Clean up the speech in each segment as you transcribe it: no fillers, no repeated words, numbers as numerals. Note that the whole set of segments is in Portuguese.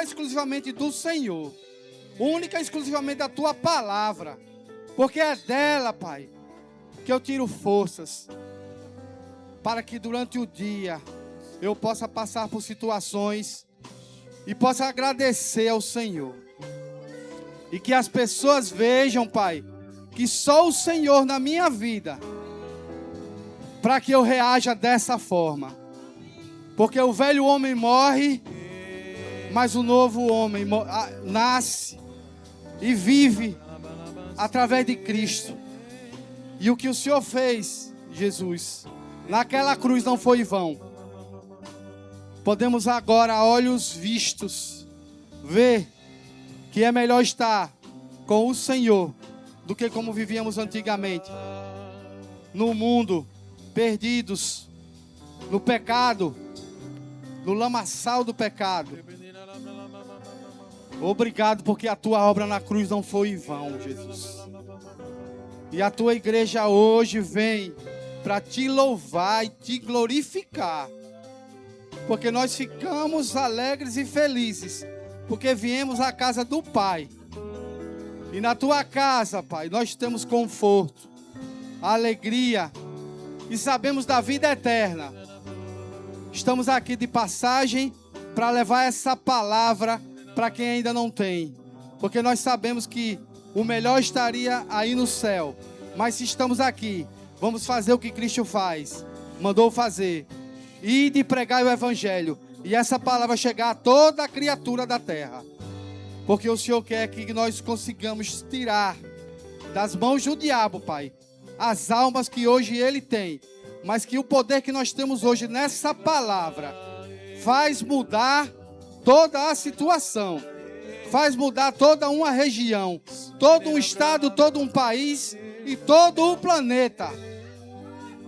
exclusivamente do Senhor, única e exclusivamente da Tua palavra, porque é dela, Pai, que eu tiro forças, para que durante o dia eu possa passar por situações e possa agradecer ao Senhor. E que as pessoas vejam, Pai, que só o Senhor na minha vida, para que eu reaja dessa forma. Porque o velho homem morre, mas o novo homem nasce e vive através de Cristo. E o que o Senhor fez, Jesus, naquela cruz não foi em vão. Podemos agora, a olhos vistos, ver que é melhor estar com o Senhor do que como vivíamos antigamente, no mundo, perdidos, no pecado, no lamaçal do pecado. Obrigado, porque a Tua obra na cruz não foi em vão, Jesus. E a Tua igreja hoje vem para Te louvar e Te glorificar, porque nós ficamos alegres e felizes, porque viemos à casa do Pai. E na Tua casa, Pai, nós temos conforto, alegria e sabemos da vida eterna. Estamos aqui de passagem para levar essa palavra para quem ainda não tem, porque nós sabemos que o melhor estaria aí no céu. Mas se estamos aqui, vamos fazer o que Cristo mandou fazer, e de pregar o Evangelho, e essa palavra chegar a toda a criatura da terra, porque o Senhor quer que nós consigamos tirar das mãos do diabo, Pai, as almas que hoje ele tem, mas que o poder que nós temos hoje nessa palavra faz mudar toda a situação, faz mudar toda uma região, todo um estado, todo um país e todo o planeta,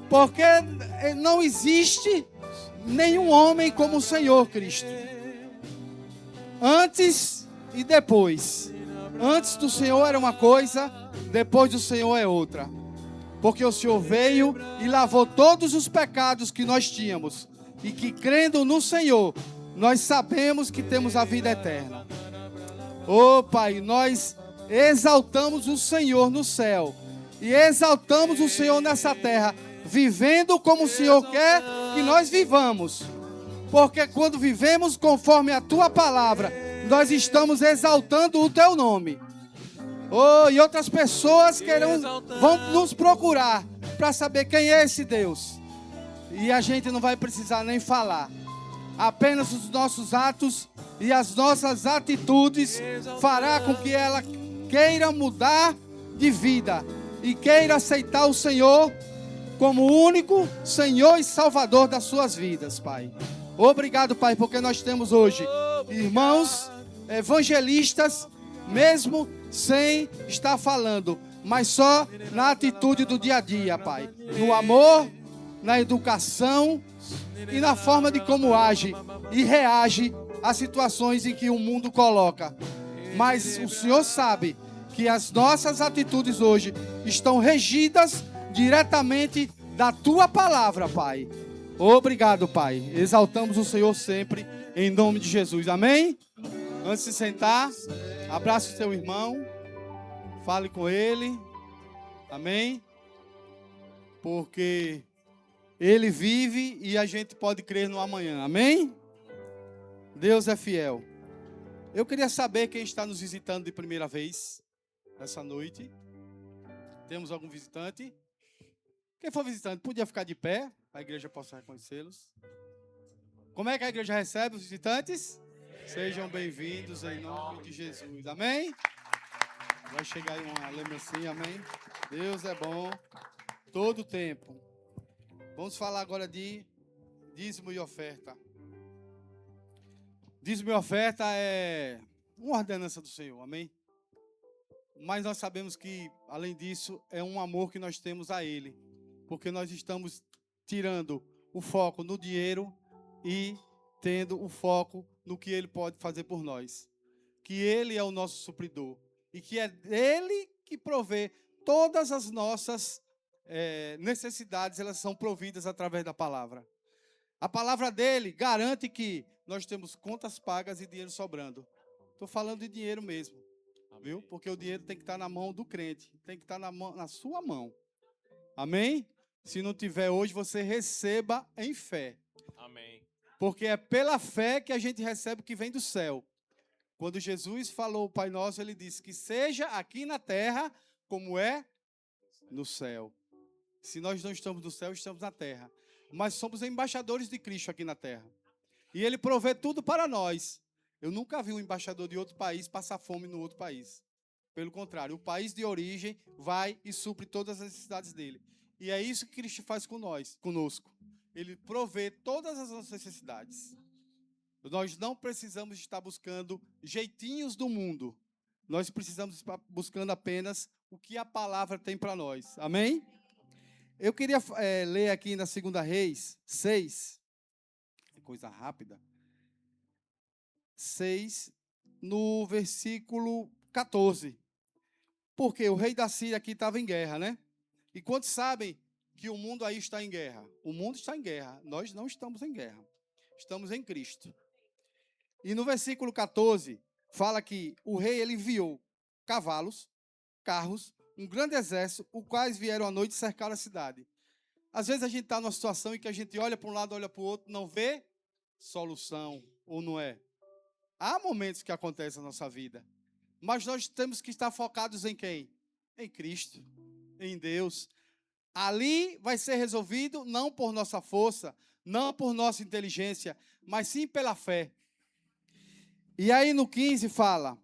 porque não existe nenhum homem como o Senhor Cristo, antes e depois. Antes do Senhor era uma coisa, depois do Senhor é outra, porque o Senhor veio e lavou todos os pecados que nós tínhamos, e que crendo no Senhor, nós sabemos que temos a vida eterna. Oh Pai, nós exaltamos o Senhor no céu, e exaltamos o Senhor nessa terra, vivendo como o Senhor quer que nós vivamos, porque quando vivemos conforme a Tua palavra, nós estamos exaltando o Teu nome. Oh, e outras pessoas vão nos procurar para saber quem é esse Deus, e a gente não vai precisar nem falar, apenas os nossos atos e as nossas atitudes fará com que ela queira mudar de vida e queira aceitar o Senhor como o único Senhor e Salvador das suas vidas, Pai. Obrigado, Pai, porque nós temos hoje irmãos evangelistas, mesmo sem estar falando, mas só na atitude do dia a dia, Pai. No amor, na educação e na forma de como age e reage às situações em que o mundo coloca. Mas o Senhor sabe que as nossas atitudes hoje estão regidas diretamente da Tua palavra, Pai. Obrigado, Pai. Exaltamos o Senhor sempre, em nome de Jesus. Amém? Antes de sentar, abrace o seu irmão, fale com ele. Amém? Porque ele vive e a gente pode crer no amanhã. Amém? Deus é fiel. Eu queria saber quem está nos visitando de primeira vez essa noite. Temos algum visitante? Quem for visitante, podia ficar de pé, a igreja possa reconhecê-los. Como é que a igreja recebe os visitantes? Sejam bem-vindos em nome de Jesus. Amém? Vai chegar aí uma lembrancinha, amém? Deus é bom todo o tempo. Vamos falar agora de dízimo e oferta. Dízimo e oferta é uma ordenança do Senhor, amém? Mas nós sabemos que, além disso, é um amor que nós temos a Ele. Porque nós estamos tirando o foco no dinheiro e tendo o foco no que Ele pode fazer por nós. Que Ele é o nosso supridor. E que é Ele que provê todas as nossas necessidades, elas são providas através da palavra. A palavra dele garante que nós temos contas pagas e dinheiro sobrando. Estou falando de dinheiro mesmo, viu? Porque o dinheiro tem que estar na mão do crente, tem que estar na sua mão. Amém? Se não tiver hoje, você receba em fé. Amém. Porque é pela fé que a gente recebe o que vem do céu. Quando Jesus falou o Pai Nosso, ele disse que seja aqui na terra como é no céu. Se nós não estamos no céu, estamos na terra. Mas somos embaixadores de Cristo aqui na terra. E ele provê tudo para nós. Eu nunca vi um embaixador de outro país passar fome no outro país. Pelo contrário, o país de origem vai e supre todas as necessidades dele. E é isso que Cristo faz conosco. Ele provê todas as nossas necessidades. Nós não precisamos estar buscando jeitinhos do mundo. Nós precisamos estar buscando apenas o que a palavra tem para nós. Amém? Eu queria ler aqui na 2 Reis 6. Coisa rápida. 6, no versículo 14. Porque o rei da Síria aqui estava em guerra, né? E quantos sabem que o mundo aí está em guerra? O mundo está em guerra. Nós não estamos em guerra. Estamos em Cristo. E no versículo 14, fala que o rei ele enviou cavalos, carros, um grande exército, os quais vieram à noite cercar a cidade. Às vezes a gente está numa situação em que a gente olha para um lado, olha para o outro, não vê solução, ou não é? Há momentos que acontecem na nossa vida, mas nós temos que estar focados em quem? Em Cristo, em Deus. Ali vai ser resolvido não por nossa força, não por nossa inteligência, mas sim pela fé. E aí no 15 fala,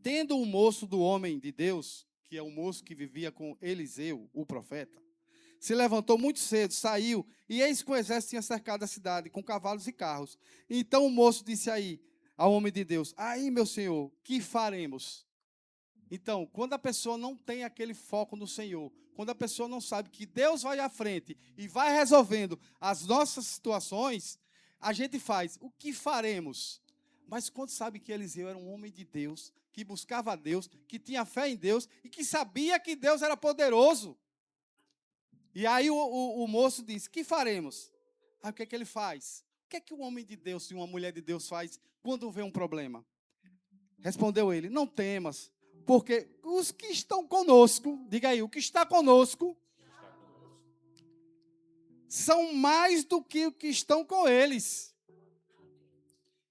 tendo o moço do homem de Deus, que é o moço que vivia com Eliseu, o profeta, se levantou muito cedo, saiu, e eis que o exército tinha cercado a cidade, com cavalos e carros. Então o moço disse aí, ao homem de Deus, aí meu senhor, que faremos? Então, quando a pessoa não tem aquele foco no Senhor, quando a pessoa não sabe que Deus vai à frente e vai resolvendo as nossas situações, a gente faz, o que faremos? Mas quando sabe que Eliseu era um homem de Deus, que buscava a Deus, que tinha fé em Deus e que sabia que Deus era poderoso. E aí o moço disse, que faremos? Aí o que é que ele faz? O que é que um homem de Deus e uma mulher de Deus faz quando vê um problema? Respondeu ele, não temas, porque os que estão conosco, diga aí, o que está conosco, são mais do que o que estão com eles.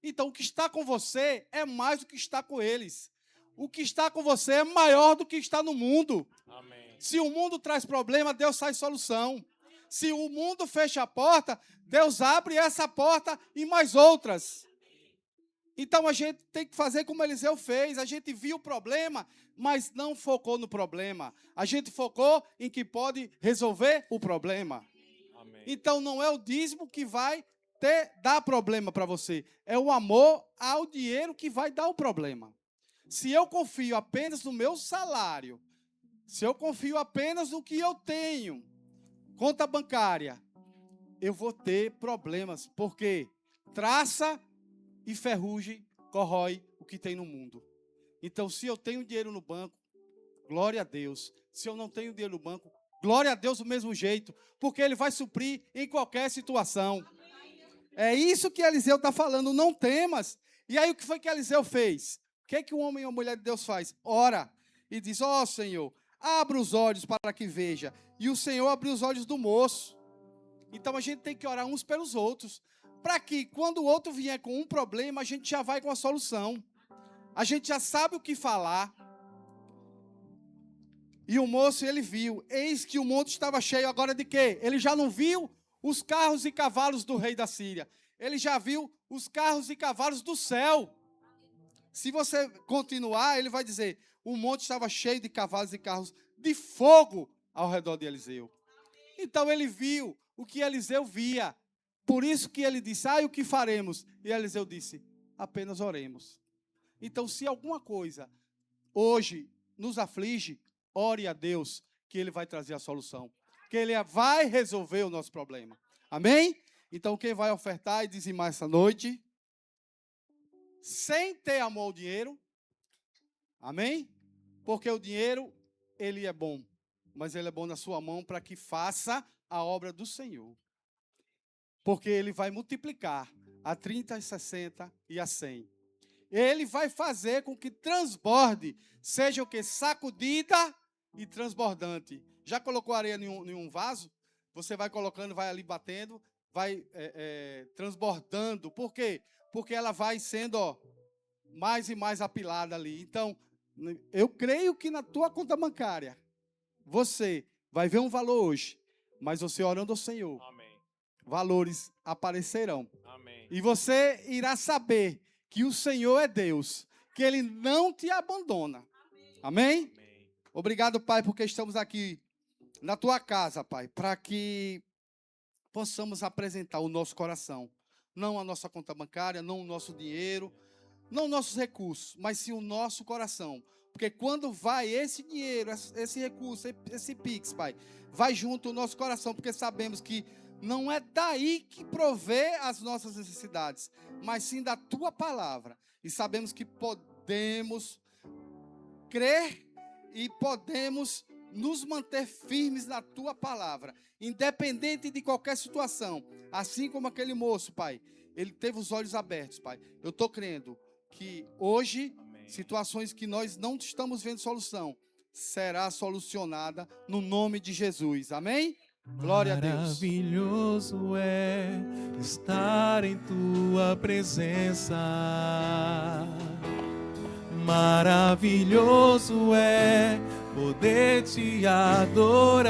Então, o que está com você é mais do que está com eles. O que está com você é maior do que está no mundo. Amém. Se o mundo traz problema, Deus traz solução. Se o mundo fecha a porta, Deus abre essa porta e mais outras. Então, a gente tem que fazer como Eliseu fez. A gente viu o problema, mas não focou no problema. A gente focou em que pode resolver o problema. Amém. Então, não é o dízimo que vai dar problema para você. É o amor ao dinheiro que vai dar o problema. Se eu confio apenas no meu salário, se eu confio apenas no que eu tenho, conta bancária, eu vou ter problemas, porque traça e ferrugem corrói o que tem no mundo. Então, se eu tenho dinheiro no banco, glória a Deus. Se eu não tenho dinheiro no banco, glória a Deus do mesmo jeito, porque Ele vai suprir em qualquer situação. É isso que Eliseu está falando, não temas. E aí o que foi que Eliseu fez? O que é que um homem ou mulher de Deus faz? Ora e diz, ó Senhor, abra os olhos para que veja. E o Senhor abriu os olhos do moço. Então a gente tem que orar uns pelos outros, para que quando o outro vier com um problema, a gente já vai com a solução. A gente já sabe o que falar. E o moço, ele viu, eis que o monte estava cheio agora de quê? Ele já não viu os carros e cavalos do rei da Síria. Ele já viu os carros e cavalos do céu. Se você continuar, ele vai dizer, o monte estava cheio de cavalos e carros de fogo ao redor de Eliseu. Então ele viu o que Eliseu via. Por isso que ele disse, o que faremos? E Eliseu disse, apenas oremos. Então, se alguma coisa hoje nos aflige, ore a Deus, que Ele vai trazer a solução. Que Ele vai resolver o nosso problema. Amém? Então, quem vai ofertar e dizimar essa noite, sem ter amor ao dinheiro, amém? Porque o dinheiro, ele é bom, mas ele é bom na sua mão para que faça a obra do Senhor. Porque ele vai multiplicar a 30, a 60 e a 100. Ele vai fazer com que transborde, seja o que? Sacudida e transbordante. Já colocou areia em um vaso? Você vai colocando, vai ali batendo, vai transbordando. Por quê? Porque ela vai sendo mais e mais apilada ali. Então, eu creio que na tua conta bancária, você vai ver um valor hoje, mas você orando ao Senhor, amém, valores aparecerão. Amém. E você irá saber que o Senhor é Deus, que Ele não te abandona. Amém? Amém? Obrigado, Pai, porque estamos aqui na tua casa, Pai, para que possamos apresentar o nosso coração. Não a nossa conta bancária, não o nosso dinheiro, não nossos recursos, mas sim o nosso coração. Porque quando vai esse dinheiro, esse recurso, esse Pix, Pai, vai junto o nosso coração, porque sabemos que não é daí que provê as nossas necessidades, mas sim da Tua palavra. E sabemos que podemos crer e podemos nos manter firmes na Tua palavra, independente de qualquer situação. Assim como aquele moço, Pai, ele teve os olhos abertos, Pai. Eu estou crendo que hoje, amém, situações que nós não estamos vendo solução, será solucionada no nome de Jesus. Amém? Glória a Deus. Maravilhoso é estar em tua presença. Maravilhoso é poder te adorar.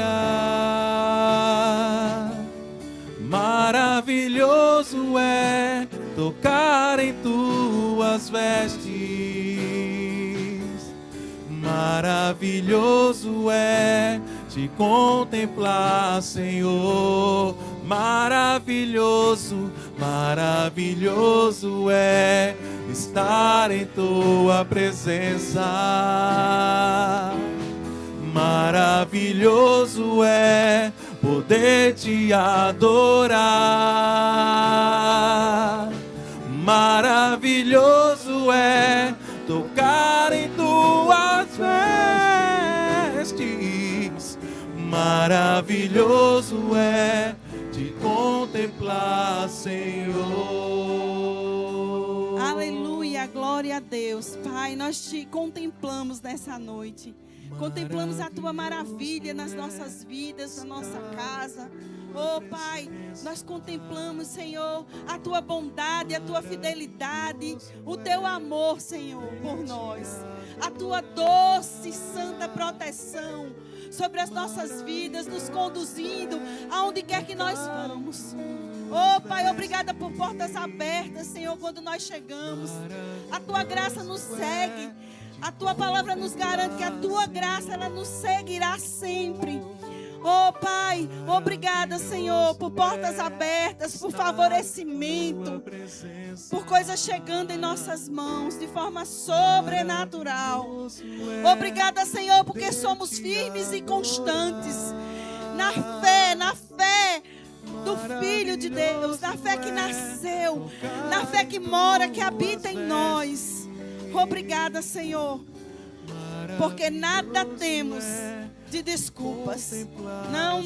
Maravilhoso é tocar em tuas vestes. Maravilhoso é te contemplar, Senhor. Maravilhoso, maravilhoso é estar em tua presença. Maravilhoso é poder te adorar. Maravilhoso é tocar em tuas vestes. Maravilhoso é te contemplar, Senhor. Aleluia, glória a Deus. Pai, nós te contemplamos nessa noite. Contemplamos a tua maravilha nas nossas vidas, na nossa casa. Oh, Pai, nós contemplamos, Senhor, a tua bondade, a tua fidelidade, o teu amor, Senhor, por nós. A tua doce e santa proteção sobre as nossas vidas, nos conduzindo aonde quer que nós vamos. Oh, Pai, obrigada por portas abertas, Senhor, quando nós chegamos. A tua graça nos segue. A tua palavra nos garante que a tua graça, ela nos seguirá sempre. Oh, Pai, obrigada, Senhor, por portas abertas, por favorecimento, por coisas chegando em nossas mãos de forma sobrenatural. Obrigada, Senhor, porque somos firmes e constantes na fé do Filho de Deus, na fé que nasceu, na fé que mora, que habita em nós. Obrigada, Senhor, porque nada temos de desculpas. Não,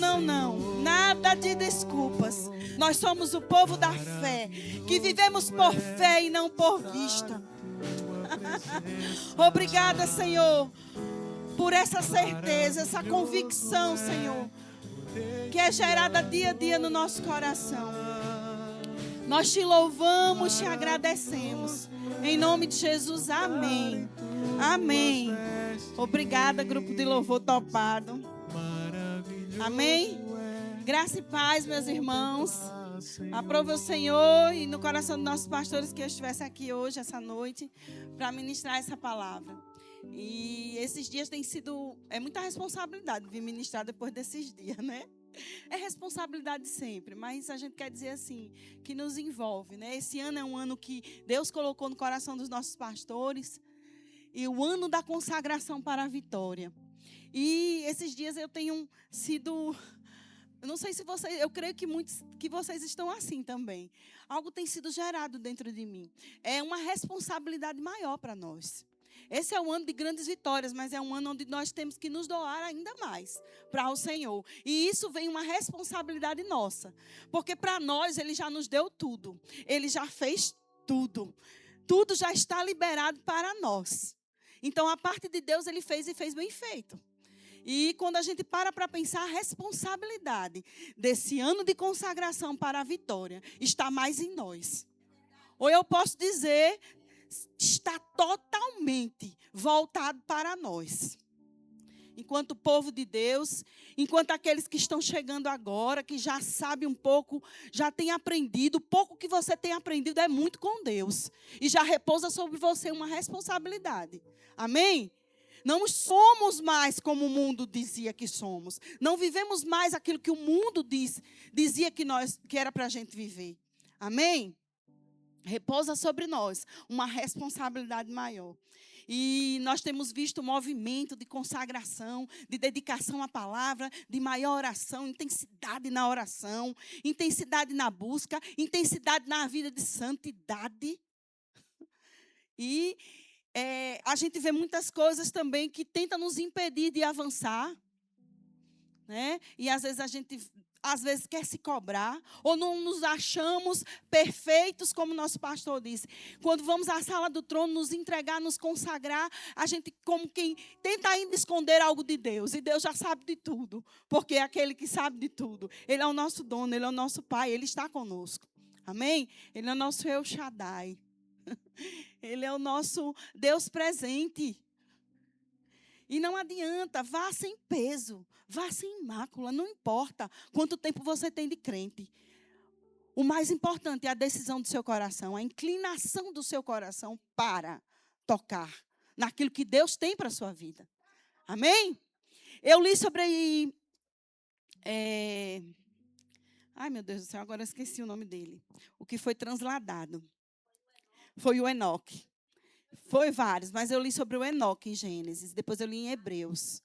nada de desculpas. Nós somos o povo da fé, que vivemos por fé e não por vista. Obrigada, Senhor, por essa certeza, essa convicção, Senhor, que é gerada dia a dia no nosso coração. Nós te louvamos, te agradecemos. Em nome de Jesus, amém. Amém. Obrigada, grupo de louvor topado. Amém. Graça e paz, meus irmãos. Aprove o Senhor e no coração dos nossos pastores que eu estivesse aqui hoje, essa noite, para ministrar essa palavra. E esses dias tem sido... É muita responsabilidade vir ministrar depois desses dias, né? É responsabilidade sempre, mas a gente quer dizer assim, que nos envolve, né? Esse ano é um ano que Deus colocou no coração dos nossos pastores, e o ano da consagração para a vitória. E esses dias eu tenho sido... Eu não sei se vocês... Eu creio que muitos que vocês estão assim também. Algo tem sido gerado dentro de mim. É uma responsabilidade maior para nós. Esse é um ano de grandes vitórias, mas é um ano onde nós temos que nos doar ainda mais para o Senhor. E isso vem uma responsabilidade nossa. Porque para nós, Ele já nos deu tudo. Ele já fez tudo. Tudo já está liberado para nós. Então, a parte de Deus, Ele fez e fez bem feito. E quando a gente para pensar, a responsabilidade desse ano de consagração para a vitória está mais em nós. Ou eu posso dizer, está totalmente voltado para nós. Enquanto povo de Deus, enquanto aqueles que estão chegando agora, que já sabem um pouco, já têm aprendido, o pouco que você tem aprendido é muito com Deus. E já repousa sobre você uma responsabilidade. Amém? Não somos mais como o mundo dizia que somos. Não vivemos mais aquilo que o mundo dizia que era para a gente viver. Amém? Repousa sobre nós uma responsabilidade maior. E nós temos visto um movimento de consagração, de dedicação à palavra, de maior oração, intensidade na oração, intensidade na busca, intensidade na vida de santidade. E a gente vê muitas coisas também que tentam nos impedir de avançar, né? E às vezes a gente quer se cobrar, ou não nos achamos perfeitos, como nosso pastor disse. Quando vamos à sala do trono, nos entregar, nos consagrar, a gente como quem tenta ainda esconder algo de Deus. E Deus já sabe de tudo, porque é aquele que sabe de tudo. Ele é o nosso dono, Ele é o nosso Pai, Ele está conosco. Amém? Ele é o nosso El Shaddai. Ele é o nosso Deus presente. E não adianta, vá sem peso, vá sem mácula, não importa quanto tempo você tem de crente. O mais importante é a decisão do seu coração, a inclinação do seu coração para tocar naquilo que Deus tem para a sua vida. Amém? Eu li sobre... Ai, meu Deus do céu, agora eu esqueci o nome dele. O que foi transladado. Foi o Enoque. Foi vários, mas eu li sobre o Enoque em Gênesis. Depois eu li em Hebreus.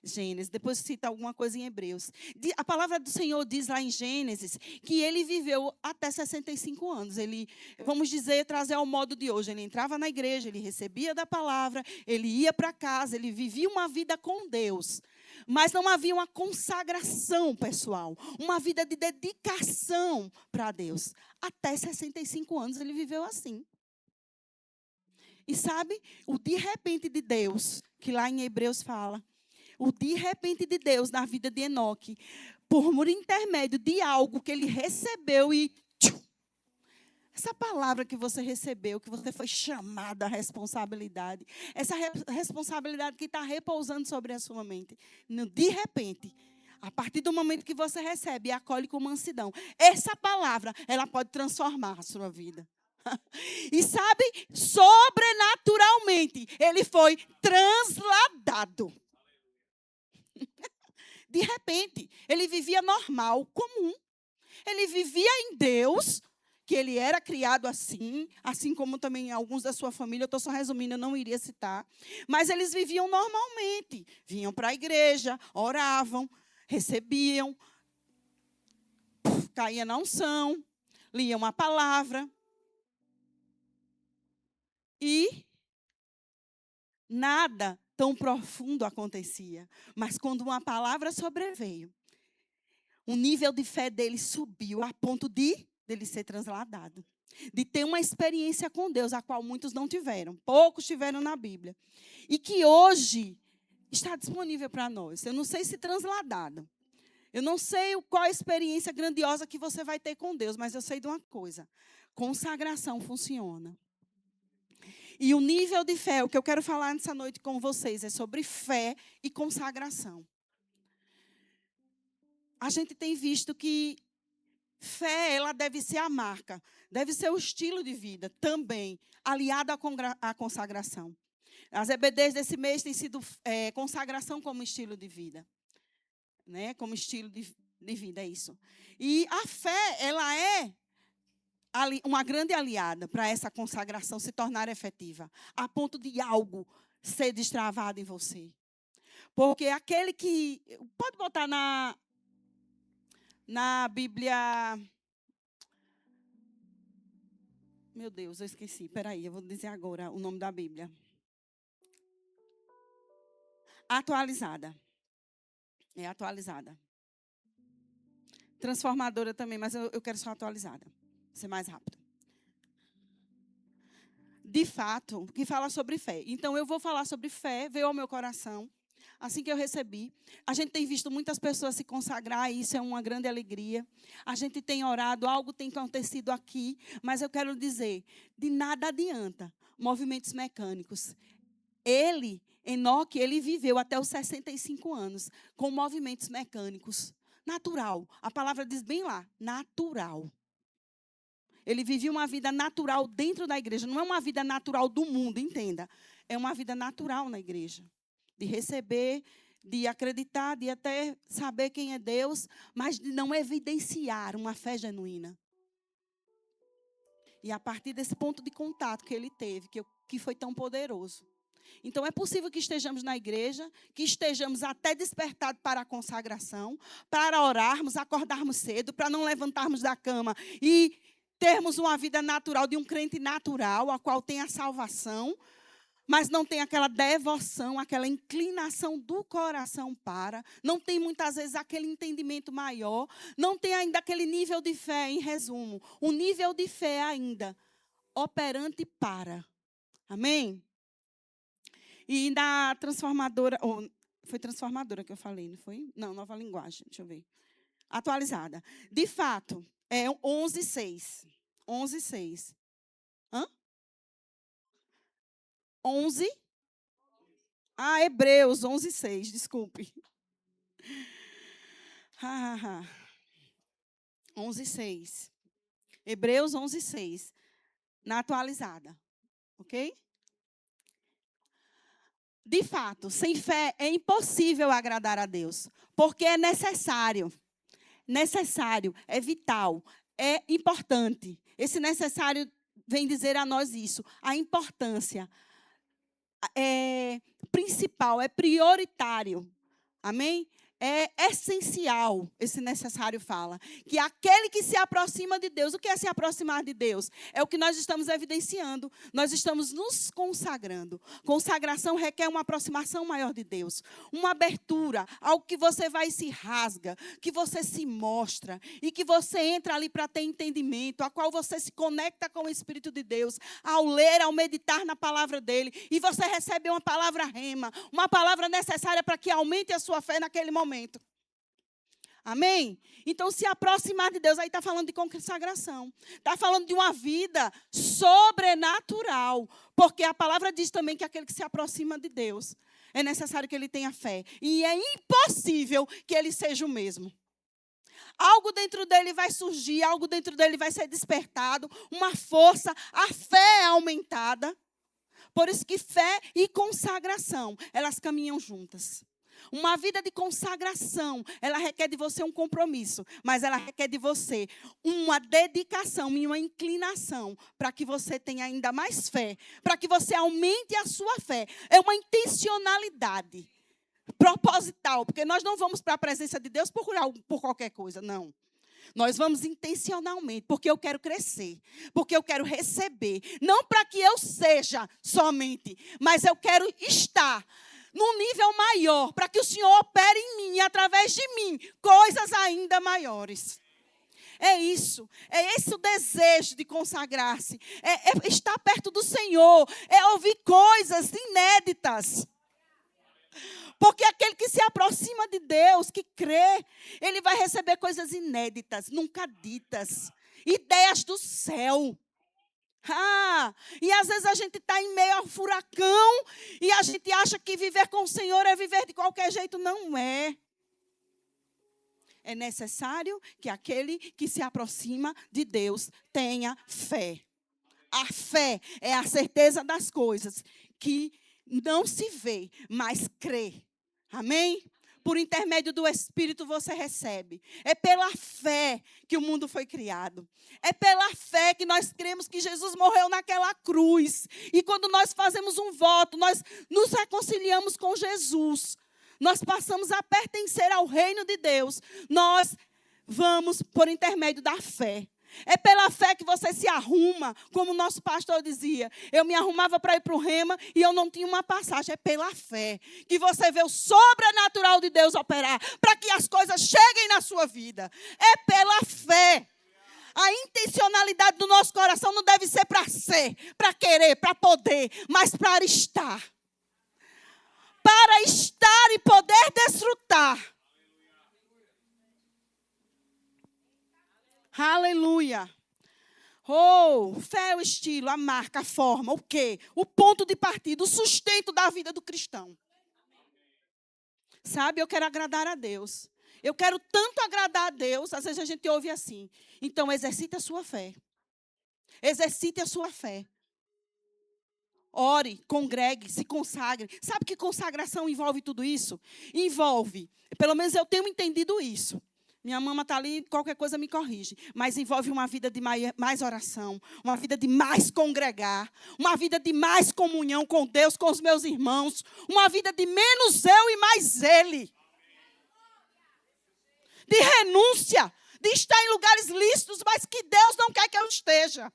Gênesis. Depois cita alguma coisa em Hebreus. A palavra do Senhor diz lá em Gênesis que ele viveu até 65 anos. Ele, vamos dizer, trazer ao modo de hoje. Ele entrava na igreja, ele recebia da palavra, ele ia para casa, ele vivia uma vida com Deus. Mas não havia uma consagração pessoal, uma vida de dedicação para Deus. Até 65 anos ele viveu assim. E sabe, o de repente de Deus, que lá em Hebreus fala, o de repente de Deus na vida de Enoque, por intermédio de algo que ele recebeu e... Essa palavra que você recebeu, que você foi chamada à responsabilidade, essa responsabilidade que está repousando sobre a sua mente, de repente, a partir do momento que você recebe e acolhe com mansidão, essa palavra, ela pode transformar a sua vida. E sabe, sobrenaturalmente, ele foi transladado. De repente, ele vivia normal, comum. Ele vivia em Deus, que ele era criado assim como também alguns da sua família. Eu estou só resumindo, eu não iria citar. Mas eles viviam normalmente. Vinham para a igreja, oravam, recebiam, caía na unção, liam a palavra. E nada tão profundo acontecia. Mas quando uma palavra sobreveio, o nível de fé dele subiu a ponto de ele ser transladado. De ter uma experiência com Deus, a qual muitos não tiveram. Poucos tiveram na Bíblia. E que hoje está disponível para nós. Eu não sei se transladado. Eu não sei qual a experiência grandiosa que você vai ter com Deus, mas eu sei de uma coisa. Consagração funciona. E o nível de fé, o que eu quero falar nessa noite com vocês é sobre fé e consagração. A gente tem visto que fé, ela deve ser a marca, deve ser o estilo de vida também, aliado à consagração. As EBDs desse mês têm sido consagração como estilo de vida. Né? Como estilo de vida, é isso. E a fé, ela é uma grande aliada para essa consagração se tornar efetiva, a ponto de algo ser destravado em você. Porque aquele que... Pode botar na Bíblia... Meu Deus, eu esqueci. Espera aí, eu vou dizer agora o nome da Bíblia. Atualizada. É atualizada. Transformadora também, mas eu quero só atualizada. Vou ser mais rápido. De fato, que fala sobre fé. Então, eu vou falar sobre fé, veio ao meu coração. Assim que eu recebi, a gente tem visto muitas pessoas se consagrar, e isso é uma grande alegria. A gente tem orado, algo tem acontecido aqui, mas eu quero dizer, de nada adianta movimentos mecânicos. Enoque, ele viveu até os 65 anos com movimentos mecânicos. Natural. A palavra diz bem lá, natural. Ele vivia uma vida natural dentro da igreja. Não é uma vida natural do mundo, entenda. É uma vida natural na igreja. De receber, de acreditar, de até saber quem é Deus, mas de não evidenciar uma fé genuína. E a partir desse ponto de contato que ele teve, que foi tão poderoso. Então, é possível que estejamos na igreja, que estejamos até despertados para a consagração, para orarmos, acordarmos cedo, para não levantarmos da cama e termos uma vida natural de um crente natural, a qual tem a salvação, mas não tem aquela devoção, aquela inclinação do coração para, não tem muitas vezes aquele entendimento maior, não tem ainda aquele nível de fé, em resumo, o nível de fé ainda operante para. Amém? E na transformadora, foi transformadora que eu falei, não foi? Não, nova linguagem, deixa eu ver. Atualizada. De fato, é 11:6. 11:6. Hã? 11? Hebreus 11:6, desculpe. 11:6. Hebreus 11:6. Na atualizada. Ok? De fato, sem fé é impossível agradar a Deus, porque é necessário, é vital, é importante. Esse necessário vem dizer a nós isso, a importância é principal, é prioritário. Amém? É essencial, esse necessário fala, que aquele que se aproxima de Deus, o que é se aproximar de Deus? É o que nós estamos evidenciando, nós estamos nos consagrando. Consagração requer uma aproximação maior de Deus, uma abertura, algo que você vai e se rasga, que você se mostra, e que você entra ali para ter entendimento, a qual você se conecta com o Espírito de Deus, ao ler, ao meditar na palavra dele, e você recebe uma palavra rema, uma palavra necessária para que aumente a sua fé naquele momento. Amém? Então, se aproximar de Deus, aí está falando de consagração. Está falando de uma vida sobrenatural. Porque a palavra diz também que aquele que se aproxima de Deus, é necessário que ele tenha fé. E é impossível que ele seja o mesmo. Algo dentro dele vai surgir, algo dentro dele vai ser despertado, uma força, a fé é aumentada. Por isso que fé e consagração, elas caminham juntas. Uma vida de consagração, ela requer de você um compromisso, mas ela requer de você uma dedicação e uma inclinação para que você tenha ainda mais fé, para que você aumente a sua fé. É uma intencionalidade proposital, porque nós não vamos para a presença de Deus por qualquer coisa, não. Nós vamos intencionalmente, porque eu quero crescer, porque eu quero receber, não para que eu seja somente, mas eu quero estar num nível maior, para que o Senhor opere em mim, através de mim, coisas ainda maiores. É isso, é esse o desejo de consagrar-se, é estar perto do Senhor, é ouvir coisas inéditas. Porque aquele que se aproxima de Deus, que crê, ele vai receber coisas inéditas, nunca ditas, ideias do céu. E às vezes a gente está em meio ao furacão e a gente acha que viver com o Senhor é viver de qualquer jeito. Não é. É necessário que aquele que se aproxima de Deus tenha fé. A fé é a certeza das coisas que não se vê, mas crê. Amém? Por intermédio do Espírito você recebe. É pela fé que o mundo foi criado. É pela fé que nós cremos que Jesus morreu naquela cruz. E quando nós fazemos um voto, nós nos reconciliamos com Jesus. Nós passamos a pertencer ao reino de Deus. Nós vamos por intermédio da fé. É pela fé que você se arruma, como o nosso pastor dizia. Eu me arrumava para ir para o Rema e eu não tinha uma passagem. É pela fé que você vê o sobrenatural de Deus operar, para que as coisas cheguem na sua vida. É pela fé. A intencionalidade do nosso coração não deve ser para ser, para querer, para poder, mas para estar. Para estar e poder desfrutar. Aleluia. Oh, fé é o estilo, a marca, a forma, o quê? O ponto de partida, o sustento da vida do cristão. Sabe, eu quero agradar a Deus. Eu quero tanto agradar a Deus, às vezes a gente ouve assim. Então, exercite a sua fé. Exercite a sua fé. Ore, congregue, se consagre. Sabe que consagração envolve tudo isso? Envolve, pelo menos eu tenho entendido isso. Minha mama está ali, qualquer coisa me corrige. Mas envolve uma vida de mais oração, uma vida de mais congregar, uma vida de mais comunhão com Deus, com os meus irmãos, uma vida de menos eu e mais Ele. De renúncia, de estar em lugares lícitos, mas que Deus não quer que eu esteja.